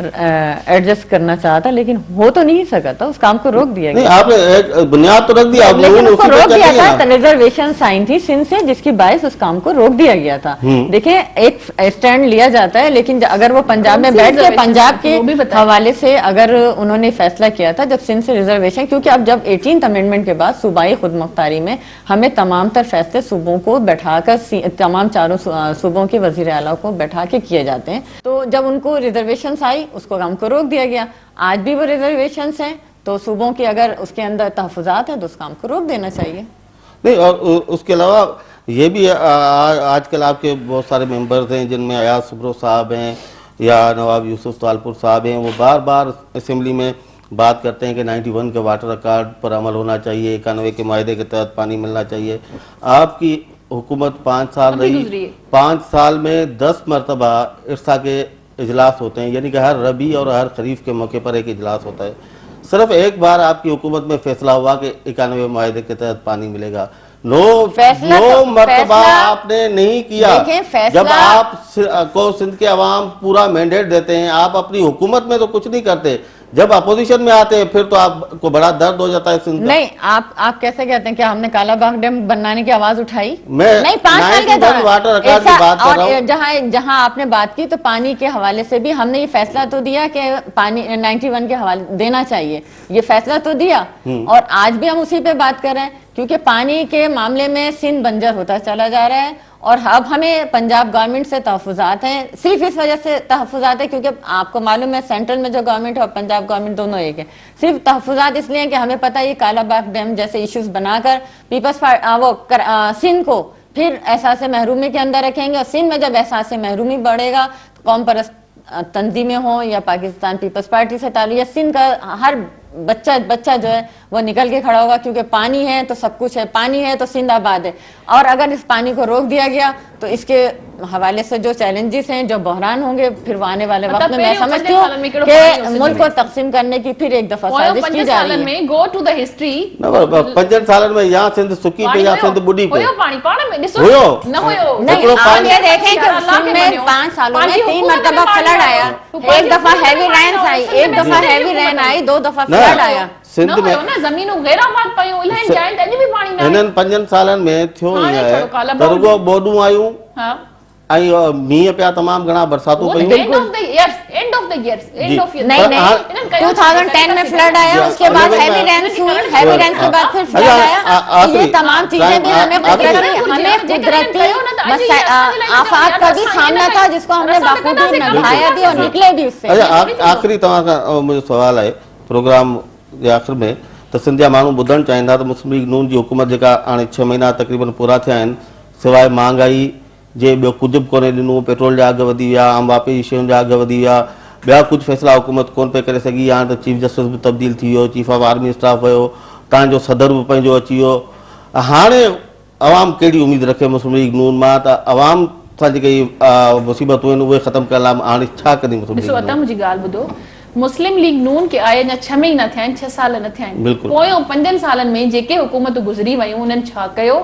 Speaker 3: एडजस्ट करना चाहा था, लेकिन हो तो नहीं सका था, उस काम को रोक दिया
Speaker 1: नहीं
Speaker 3: गया।
Speaker 1: आपने एक बुनियाद तो रख दिया, अब
Speaker 3: लेकिन
Speaker 1: नून
Speaker 3: उसको
Speaker 1: उसी पे
Speaker 3: रोक
Speaker 1: चल
Speaker 3: दिया
Speaker 1: रही है
Speaker 3: था,
Speaker 1: ना।
Speaker 3: रिजर्वेशन साइन थी सिंध से, जिसकी बायस उस काम को रोक दिया गया था। देखिए एक स्टैंड लिया जाता है, लेकिन अगर वो पंजाब में बैठ के पंजाब के
Speaker 2: वो भी बताएं।
Speaker 3: हवाले से अगर उन्होंने फैसला किया था, जब सिंध से रिजर्वेशन, क्योंकि अब जब 18th अमेंडमेंट के बाद सूबाई खुद मुख्तारी में हमें तमाम तर फैसले सूबों को बैठाकर, तमाम चारों सूबों के वजीर आला को बैठा के किए जाते हैं, तो जब उनको रिजर्वेशन आई उसको काम को रोक दिया गया। आज भी वो रिजर्वेशन हैं, तो सूबों की अगर उसके अंदर तहफुजात है तो उस काम को रोक देना चाहिए।
Speaker 1: नहीं, और उसके अलावा ये भी आजकल आपके बहुत सारे मेंबर्स हैं जिनमें अयाज सुब्रो साहब हैं या नवाब यूसुफ तालपुर साहब हैं, वो बार बार असेंबली में बात करते हैं कि 91 के वाटर अकार्ड पर अमल होना चाहिए, 91 के मायदे के तहत पानी मिलना चाहिए। आपकी हुकूमत 5 साल रही, 5 साल में 10 मरतबा इर्सा के इजलास होते हैं, यानी कि हर रबी और हर खरीफ के मौके पर एक इजलास होता है। सिर्फ एक बार आपकी हुकूमत में फैसला हुआ कि 91 मायदे के तहत पानी मिलेगा। नो मरतबा आपने नहीं किया। जब आप को सिंध के अवाम पूरा मैंडेट देते हैं, आप अपनी हुकूमत में तो कुछ नहीं करते, जब अपोजिशन में आते हैं फिर तो आपको बड़ा दर्द हो जाता है सिंध।
Speaker 3: नहीं, आप कैसे कहते हैं कि हमने कालाबाग डैम बनाने की आवाज उठाई?
Speaker 1: मैं
Speaker 3: नहीं, 5 साल के दौरान
Speaker 1: वाटर अकार्ड की बात कर रहा हूं।
Speaker 3: जहां आपने बात की तो पानी के हवाले से भी हमने ये फैसला तो दिया कि पानी 91 के हवाले देना चाहिए, ये फैसला तो दिया, और आज भी हम उसी पे बात कर रहे हैं, क्योंकि पानी के मामले में सिंध बंजर होता चला जा रहा है। और अब हमें पंजाब गवर्नमेंट से तहफुजात हैं, सिर्फ इस वजह से तहफुजात है क्योंकि आपको मालूम है सेंट्रल में जो गवर्नमेंट है और पंजाब गवर्नमेंट दोनों एक है। सिर्फ तहफुजात इसलिए कि हमें पता है ये कालाबाग डैम जैसे इश्यूज बनाकर सिंध को फिर एहसास महरूमी के अंदर रखेंगे, और सिंध में जब एहसास महरूमी बढ़ेगा तो कौम परस्त तंजीमें हो या पाकिस्तान पीपल्स पार्टी से ताल्लुक, या सिंध का हर बच्चा जो है वो निकल के खड़ा होगा, क्योंकि पानी है तो सब कुछ है, पानी है तो सिंध आबाद है। और अगर इस पानी को रोक दिया गया तो इसके हवाले से जो चैलेंजेस हैं, जो बहरान होंगे, फिर वो आने वाले वक्त में मैं समझती हूँ कि मुल्क को तक़सीम करने की फिर एक दफा साजिश की जा रही है।
Speaker 2: गो टू द हिस्ट्री
Speaker 1: 5 सालन में यहाँ सिंध सुकी पे या सिंध बुढ़ी पे
Speaker 3: नहीं, आप ये देखें कि सिंध में 5 सालों में 3 मरतबा फ्लड आया, एक दफा हैवी रेन्स आई, एक दफा हैवी रेन आई, 2 दफा फ्लड आया
Speaker 1: सिंध में।
Speaker 2: ज़मीनूं गैराबाद पयूं, इलाही जाइन ते अॼु बि पाणी न आहे।
Speaker 1: इन्हनि 5 सालनि में थियो ई आहे, दरगो बोडूं आयूं
Speaker 2: हां,
Speaker 1: ऐं मींहं पिया तमाम घणा बरसातूं पयूं।
Speaker 2: एंड ऑफ द ईयर्स
Speaker 3: नहीं 2010 में फ्लड आया, उसके बाद हैवी रेन्स हुई, हैवी रेन्स के बाद फिर फ्लड आया। ये तमाम चीजें भी हमें कुदरती आफात का भी सामना था, जिसको हमने बाखूबी निभाया भी और निकले भी उससे।
Speaker 1: आखिरी तव्हां खां मुंहिंजो सुवाल आहे प्रोग्राम जे आख़िर में, त सिंध जा माण्हू ॿुधणु चाहिंदा त मुस्लिम लीग नून जी हुकूमत जेका हाणे 6 महीना तक़रीबन पूरा थिया आहिनि, सवाइ महांगाई जे ॿियो कुझु बि कोन्हे ॾिनो, पेट्रोल जा अघु वधी विया, आम वापी जी शयुनि जा अघु वधी विया, ॿिया कुझु फ़ैसिला हुकूमत कोन पई करे सघी। हाणे त चीफ जस्टिस बि तब्दील थी वियो, चीफ ऑफ आर्मी स्टाफ वियो, तव्हांजो सदर बि पंहिंजो अची वियो। हाणे अवाम कहिड़ी उमेद रखे मुस्लिम लीग नून मां, त अवाम सां जेके मुसीबतूं आहिनि उहे ख़तमु करण लाइ हाणे छा कंदी मुस्लिम लीग?
Speaker 2: ॾिसो, मुंहिंजी ॻाल्हि ॿुधो, मुस्लिम लीग नून के आए अञा 6 महीना थिया आहिनि, 6 साल न थिया आहिनि। पोयों 5 सालनि में जेके हुकूमतूं गुज़री वयूं उन्हनि छा कयो?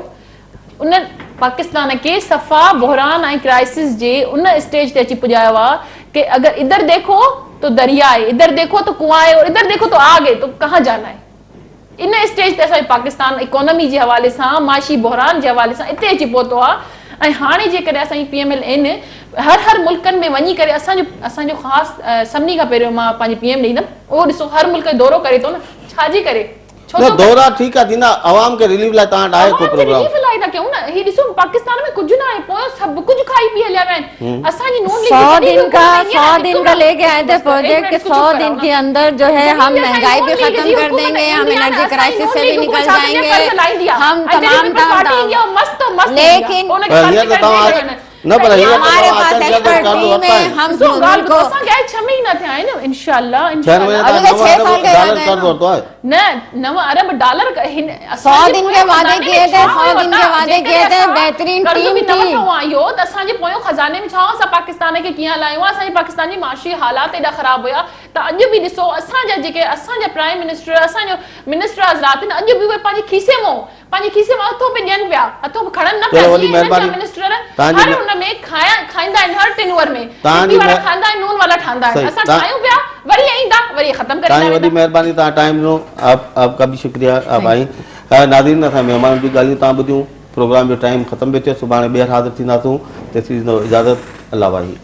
Speaker 2: उन्हनि पाकिस्तान के सफ़ा बहरान ऐं क्राइसिस जे उन स्टेज ते अची पुॼायो आहे कि अगर इधर देखो तो दरिया है, इधर देखो तो कुआं है, और इधर देखो तो आग है, तो कहाँ जाना है? इन स्टेज ते असांजो पाकिस्तान इकोनॉमी जे हवाले सां, माशी बहरान जे हवाले सां इते अची पहुतो आहे। ऐं हाणे जेकॾहिं असांजी PMLN हर मुल्कनि में वञी करे असांजो ख़ासि सभिनी खां पहिरियों मां पंहिंजी PM ॾींदमि, उहो ॾिसो हर मुल्क जो दौरो करे थो न, छाजे करे?
Speaker 1: दौरा ठीक है दीना अवाम के रिलीफ लाइ तव्हां ठाहे को प्रोग्राम
Speaker 2: रिलीफ लाइ था कयूं न। ही ॾिसो पाकिस्तान में कुछ ना है, पोयो सब कुछ खाई पी हलिया आहिनि। असांजी नून लीग
Speaker 3: 100 दिन का लेके आए थे प्रोजेक्ट के 100 दिन के अंदर जो है हम महंगाई भी खत्म कर देंगे, हम एनर्जी क्राइसिस से भी निकल जाएंगे, हम तमाम लेकिन
Speaker 1: न पर
Speaker 3: हमारे पास एक्सपर्टी में हम
Speaker 2: गाल को असा क्या 6 महीना थे आए ना इंशाल्लाह
Speaker 3: अगले 6 साल के बाद
Speaker 2: न 9 अरब डॉलर
Speaker 3: 100 दिन के वादे किए थे, 100 दिन के वादे किए थे, बेहतरीन टीम थी।
Speaker 2: आयो त असांजे पोयों खजाने में छा असां पाकिस्तान के कियां लायो, असांजे पाकिस्तान जी माशी हालात एडा खराब हुया त अॼु बि ॾिसो असांजा जेके असांजा प्राइम मिनिस्टर, असांजो मिनिस्टर हज़रात आहिनि, अॼु बि उहे पंहिंजे खीसे में हथों पे ॾियनि पिया, हथों खणनि न पिया। मिनिस्टर हर उन में खाईंदा आहिनि, हर टिनवर में खाईंदा आहिनि, नून वाला ठहंदा आहिनि, असां खायूं पिया मीटिंग था वरी खत्म करे
Speaker 1: तव्हांजी वॾी महिरबानी, तव्हां टाइम ॾिनो, आपका भी शुक्रिया। आप आई नाज़रीन, असां महिमाननि जी ॻाल्हियूं तव्हां ॿुधियूं। प्रोग्राम जो टाइम ख़तम पियो थियो, सुभाणे ॿीहर हाज़िर थींदासूं। तेसीं इजाज़त, अल्लाह वाही।